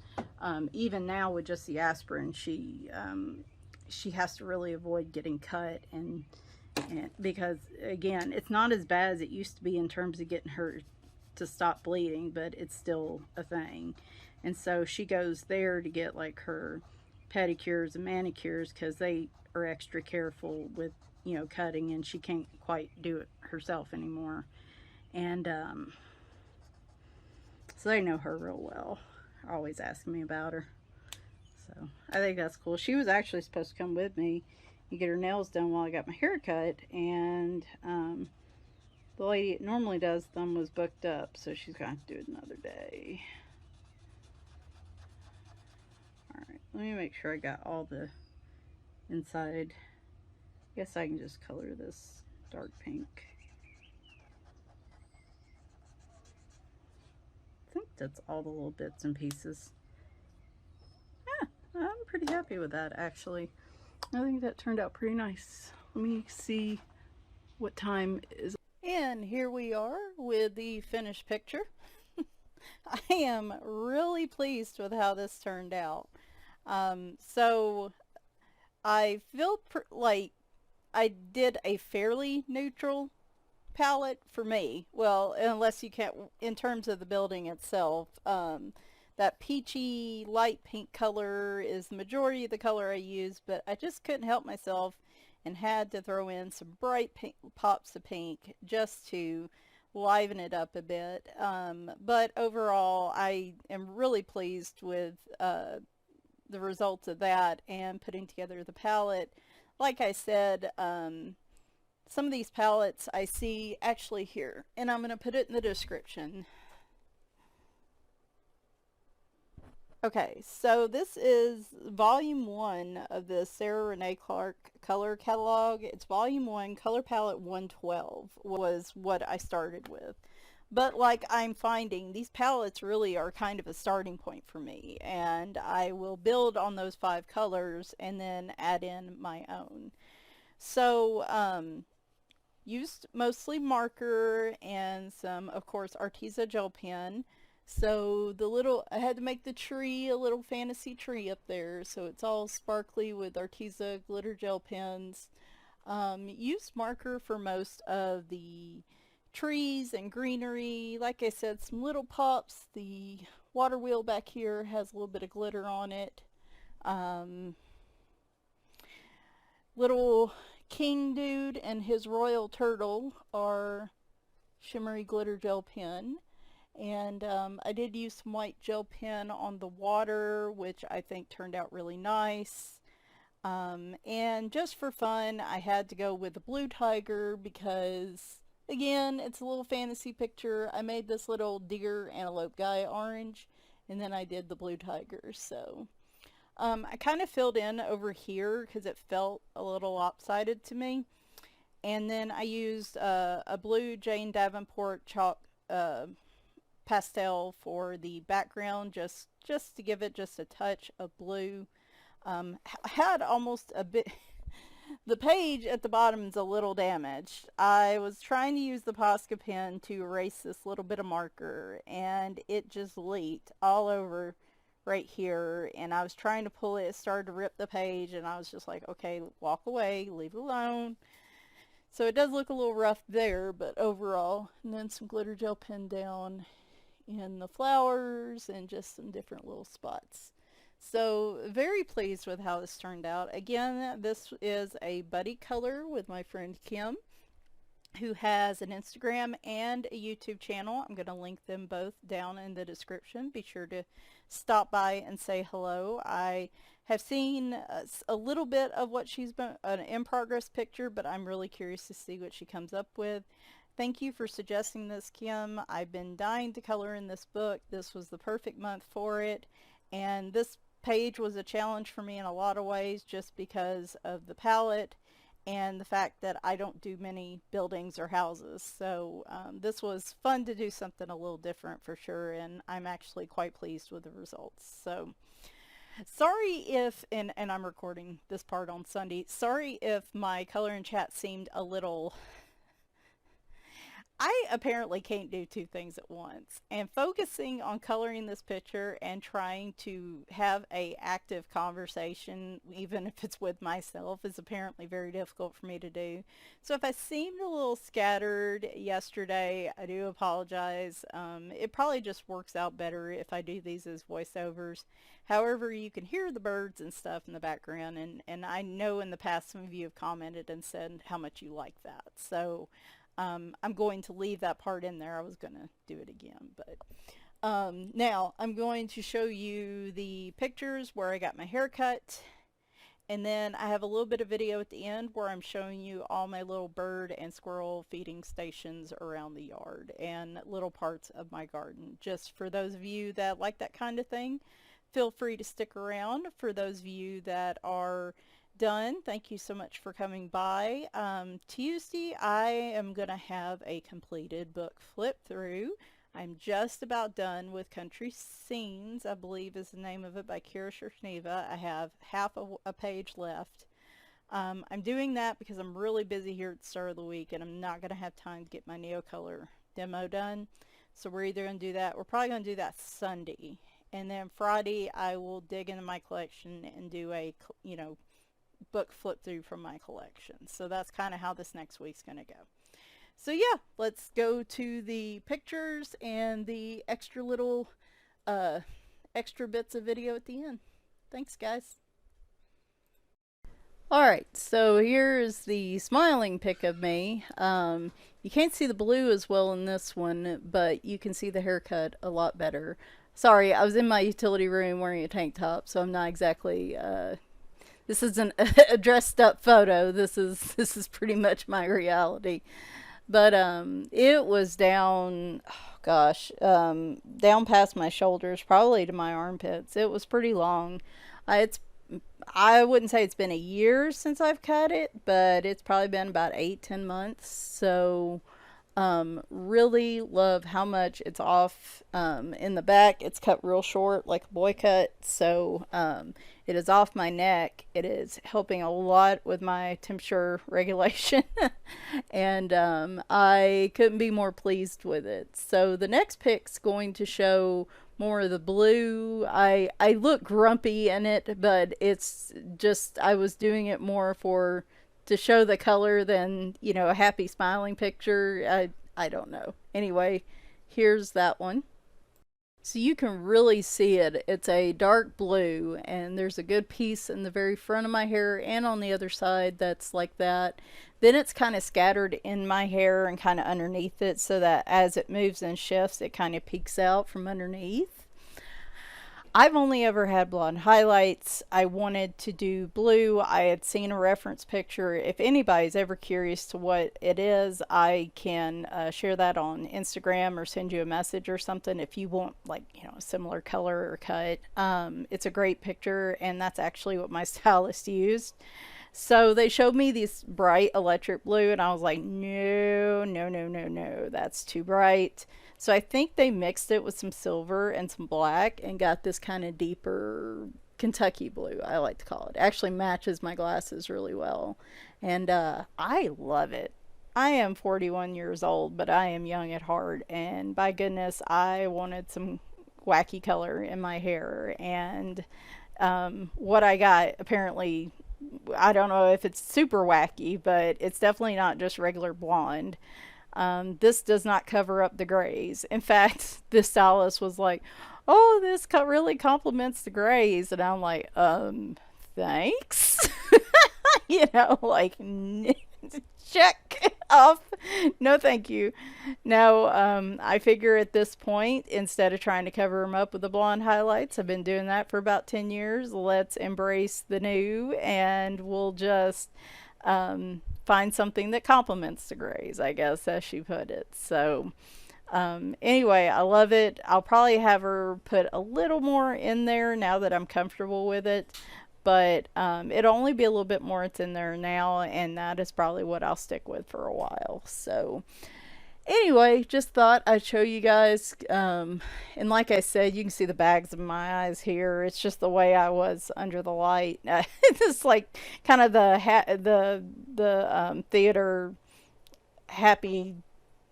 Even now with just the aspirin, she has to really avoid getting cut, and because again, it's not as bad as it used to be in terms of getting her to stop bleeding, but it's still a thing. And so she goes there to get like her pedicures and manicures, because they are extra careful with, you know, cutting, and she can't quite do it herself anymore. And so they know her real well, always asking me about her. So I think that's cool. She was actually supposed to come with me and get her nails done while I got my hair cut, and the lady that normally does them was booked up, so she's going to have to do it another day. Alright, let me make sure I got all the inside. I guess I can just color this dark pink. I think that's all the little bits and pieces. Yeah, I'm pretty happy with that, actually. I think that turned out pretty nice. Let me see what time is. And here we are with the finished picture. I am really pleased with how this turned out. So I feel like I did a fairly neutral palette for me. Well, unless you can't, in terms of the building itself, that peachy light pink color is the majority of the color I use, but I just couldn't help myself and had to throw in some bright pink, pops of pink just to liven it up a bit. But overall, I am really pleased with the results of that and putting together the palette. Like I said, some of these palettes I see actually here, and I'm going to put it in the description. Okay, so this is volume 1 of the Sarah Renee Clark color catalog. It's volume 1, color palette 112 was what I started with. But like I'm finding, these palettes really are kind of a starting point for me, and I will build on those 5 colors and then add in my own. So used mostly marker and some, of course, Arteza gel pen. So I had to make the tree a little fantasy tree up there, so it's all sparkly with Arteza glitter gel pens. Used marker for most of the trees and greenery. Like I said, some little pops. The water wheel back here has a little bit of glitter on it. Little King Dude and his royal turtle are shimmery glitter gel pen. And I did use some white gel pen on the water, which I think turned out really nice. And just for fun, I had to go with the blue tiger because, again, it's a little fantasy picture. I made this little deer antelope guy orange, and then I did the blue tiger. So I kind of filled in over here because it felt a little lopsided to me. And then I used a blue Jane Davenport chalk pastel for the background, just to give it just a touch of blue. Had almost a bit. The page at the bottom is a little damaged. I was trying to use the Posca pen to erase this little bit of marker, and it just leaked all over right here, and I was trying to pull it. It started to rip the page, and I was just like, okay, walk away, leave it alone. So it does look a little rough there, but overall, and then some glitter gel pen down in the flowers and just some different little spots. So very pleased with how this turned out. Again, this is a buddy color with my friend Kim, who has an Instagram and a YouTube channel. I'm going to link them both down in the description. Be sure to stop by and say hello. I have seen a little bit of what she's been, an in-progress picture, but I'm really curious to see what she comes up with. Thank you for suggesting this, Kim. I've been dying to color in this book. This was the perfect month for it, and this page was a challenge for me in a lot of ways, just because of the palette and the fact that I don't do many buildings or houses. So this was fun to do something a little different for sure, and I'm actually quite pleased with the results. So sorry if, and I'm recording this part on Sunday, sorry if my color and chat seemed a little... I apparently can't do two things at once, and focusing on coloring this picture and trying to have a active conversation, even if it's with myself, is apparently very difficult for me to do. So if I seemed a little scattered yesterday, I do apologize. It probably just works out better if I do these as voiceovers. However, you can hear the birds and stuff in the background, and I know in the past some of you have commented and said how much you like that. So I'm going to leave that part in there. I was going to do it again, but now I'm going to show you the pictures where I got my hair cut, and then I have a little bit of video at the end where I'm showing you all my little bird and squirrel feeding stations around the yard and little parts of my garden. Just for those of you that like that kind of thing, feel free to stick around. For those of you that are done, thank you so much for coming by. Tuesday I am gonna have a completed book flip through. I'm just about done with Country Scenes, I believe is the name of it, by Kira Shershniva. I have half a page left. I'm doing that because I'm really busy here at the start of the week, and I'm not gonna have time to get my Neocolor demo done. So we're either gonna do that, we're probably gonna do that Sunday, and then Friday I will dig into my collection and do a, you know, book flip through from my collection. So that's kind of how this next week's gonna go. So yeah, let's go to the pictures and the extra little extra bits of video at the end. Thanks, guys. Alright, so here's the smiling pic of me. You can't see the blue as well in this one, but you can see the haircut a lot better. Sorry, I was in my utility room wearing a tank top, so I'm not exactly this isn't a dressed up photo. This is pretty much my reality. But it was down, oh gosh, down past my shoulders, probably to my armpits. It was pretty long. I wouldn't say it's been a year since I've cut it, but it's probably been about 8-10 months. So really love how much it's off. In the back it's cut real short, like a boy cut, so it is off my neck. It is helping a lot with my temperature regulation and I couldn't be more pleased with it. So the next pic's going to show more of the blue. I look grumpy in it, but it's just, I was doing it more to show the color than, you know, a happy smiling picture. I don't know. Anyway, here's that one. So you can really see it. It's a dark blue, and there's a good piece in the very front of my hair and on the other side that's like that. Then it's kind of scattered in my hair and kind of underneath it, so that as it moves and shifts, it kind of peeks out from underneath. I've only ever had blonde highlights. I wanted to do blue. I had seen a reference picture. If anybody's ever curious to what it is, I can share that on Instagram or send you a message or something if you want, like, you know, a similar color or cut. It's a great picture, and that's actually what my stylist used. So they showed me this bright electric blue, and I was like, no, no, no, no, no, that's too bright. So I think they mixed it with some silver and some black and got this kind of deeper Kentucky blue, I like to call it. Actually matches my glasses really well. And I love it. I am 41 years old, but I am young at heart. And by goodness, I wanted some wacky color in my hair. And what I got, apparently, I don't know if it's super wacky, but it's definitely not just regular blonde. This does not cover up the grays. In fact, this stylist was like, "Oh, this really complements the grays," and I'm like, thanks." You know, like, check off. No, thank you. No, I figure at this point, instead of trying to cover them up with the blonde highlights, I've been doing that for about 10 years. Let's embrace the new, and we'll just find something that complements the grays, I guess, as she put it. So anyway, I love it. I'll probably have her put a little more in there now that I'm comfortable with it, but it'll only be a little bit more it's in there now, and that is probably what I'll stick with for a while. So anyway, just thought I'd show you guys, and like I said, you can see the bags of my eyes here. It's just the way I was under the light. It's like kind of the theater happy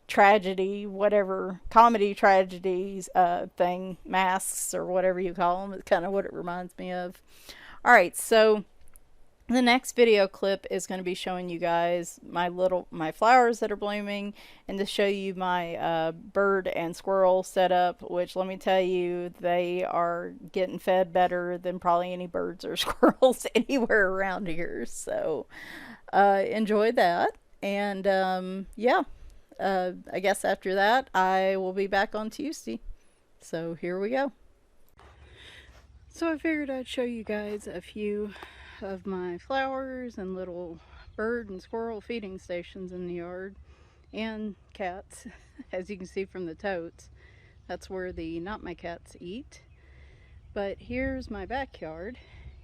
tragedy, whatever, comedy tragedies thing, masks or whatever you call them. It's kind of what it reminds me of. All right, so the next video clip is going to be showing you guys my flowers that are blooming, and to show you my bird and squirrel setup, which, let me tell you, they are getting fed better than probably any birds or squirrels anywhere around here. So enjoy that, and yeah, I guess after that I will be back on Tuesday. So here we go. So I figured I'd show you guys a few of my flowers and little bird and squirrel feeding stations in the yard, and cats. As you can see from the totes, that's where the not my cats eat. But here's my backyard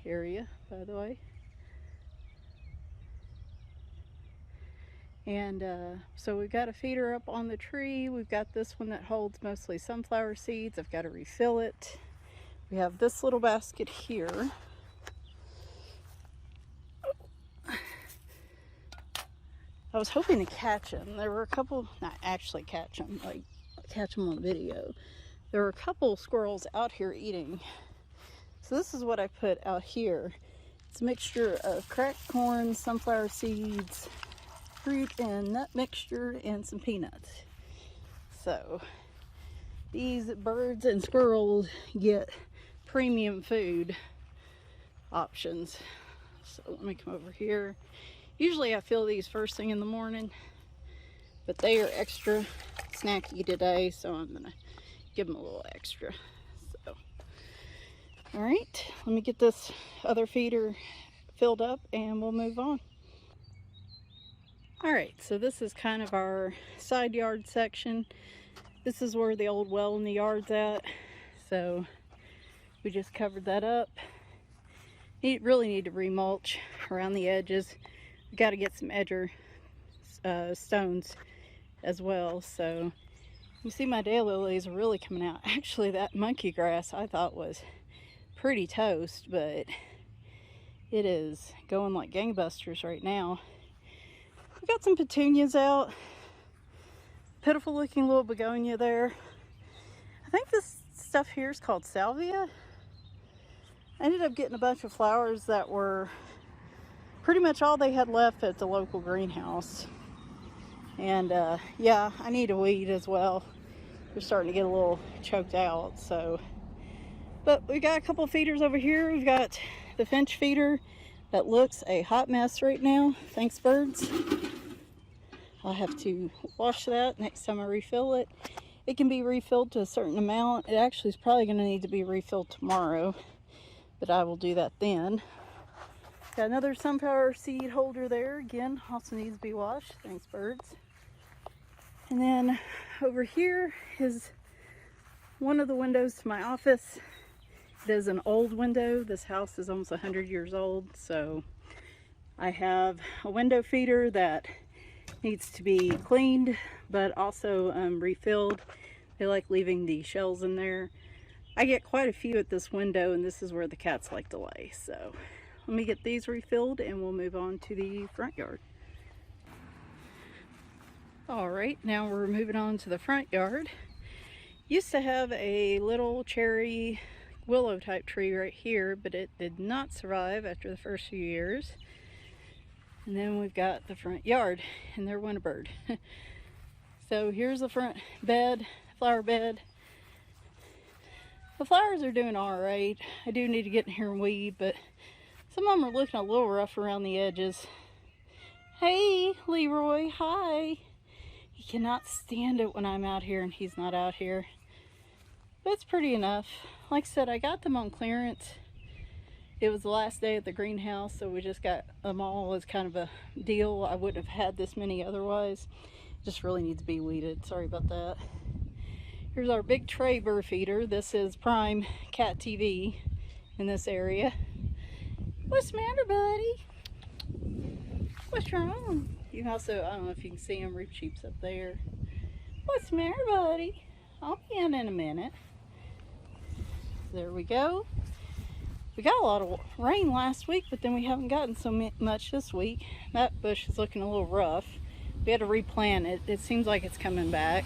area, by the way. And so we've got a feeder up on the tree. We've got this one that holds mostly sunflower seeds. I've got to refill it. We have this little basket here. I was hoping to catch them. There were a couple, not actually catch them, like catch them on video. There were a couple squirrels out here eating. So this is what I put out here. It's a mixture of cracked corn, sunflower seeds, fruit and nut mixture, and some peanuts. So these birds and squirrels get premium food options. So let me come over here. Usually I fill these first thing in the morning, but they are extra snacky today, so I'm gonna give them a little extra. So, all right, let me get this other feeder filled up and we'll move on. All right, so this is kind of our side yard section. This is where the old well in the yard's at, so we just covered that up. Really need to remulch around the edges. We got to get some edger stones as well. So you see my daylilies are really coming out. Actually, that monkey grass I thought was pretty toast, but it is going like gangbusters right now. We got some petunias out. Pitiful looking little begonia there. I think this stuff here is called salvia. I ended up getting a bunch of flowers that were pretty much all they had left at the local greenhouse. And yeah, I need a weed as well. They're starting to get a little choked out. So, but we got a couple feeders over here. We've got the finch feeder that looks a hot mess right now. Thanks, birds. I'll have to wash that next time I refill it. It can be refilled to a certain amount. It actually is probably going to need to be refilled tomorrow, but I will do that then. Got another sunflower seed holder there. Again, also needs to be washed. Thanks, birds. And then over here is one of the windows to my office. It is an old window. This house is almost 100 years old, so I have a window feeder that needs to be cleaned, but also refilled. They like leaving the shells in there. I get quite a few at this window, and this is where the cats like to lay. So let me get these refilled and we'll move on to the front yard. Alright, now we're moving on to the front yard. Used to have a little cherry willow type tree right here, but it did not survive after the first few years. And then we've got the front yard, and there went a bird. So here's the front bed, flower bed. The flowers are doing alright. I do need to get in here and weed, but some of them are looking a little rough around the edges. Hey, Leroy, hi. He cannot stand it when I'm out here and he's not out here. But it's pretty enough. Like I said, I got them on clearance. It was the last day at the greenhouse, so we just got them all as kind of a deal. I wouldn't have had this many otherwise. Just really needs to be weeded. Sorry about that. Here's our big tray bird feeder. This is prime cat TV in this area. What's the matter, buddy? What's wrong? You can also, I don't know if you can see them, Reef Sheep's up there. What's the matter, buddy? I'll be in a minute. There we go. We got a lot of rain last week, but then we haven't gotten so much this week. That bush is looking a little rough. We had to replant it. It seems like it's coming back.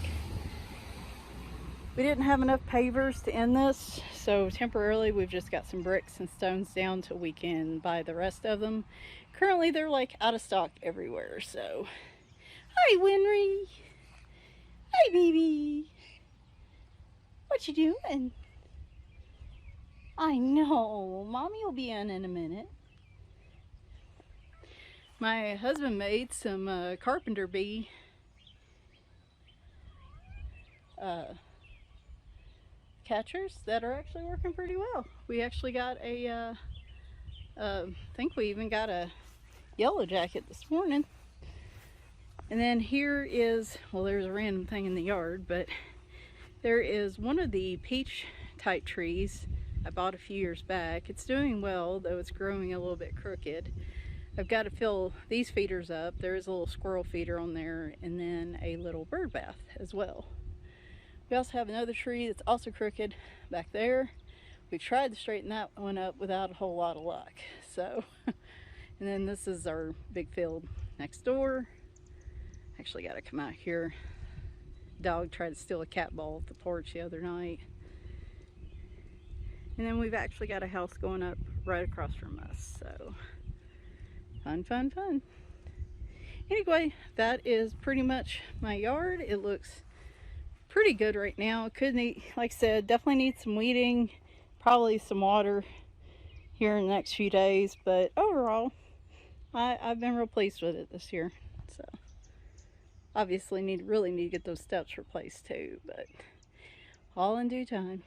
We didn't have enough pavers to end this, so temporarily we've just got some bricks and stones down till we can buy the rest of them. Currently they're like out of stock everywhere, so. Hi, Winry. Hi, baby. What you doing? I know, Mommy will be in a minute. My husband made some carpenter bee catchers that are actually working pretty well. We actually got a, I think we even got a yellow jacket this morning. And then here is, well, there's a random thing in the yard, but there is one of the peach type trees I bought a few years back. It's doing well, though it's growing a little bit crooked. I've got to fill these feeders up. There is a little squirrel feeder on there, and then a little bird bath as well. We also have another tree that's also crooked back there. We tried to straighten that one up without a whole lot of luck. So, and then this is our big field next door. Actually got to come out here. Dog tried to steal a cat ball off the porch the other night. And then we've actually got a house going up right across from us. So, fun, fun, fun. Anyway, that is pretty much my yard. It looks pretty good right now. Could need, like I said, definitely need some weeding, probably some water here in the next few days, but overall I've been real pleased with it this year. So obviously really need to get those steps replaced too, but all in due time.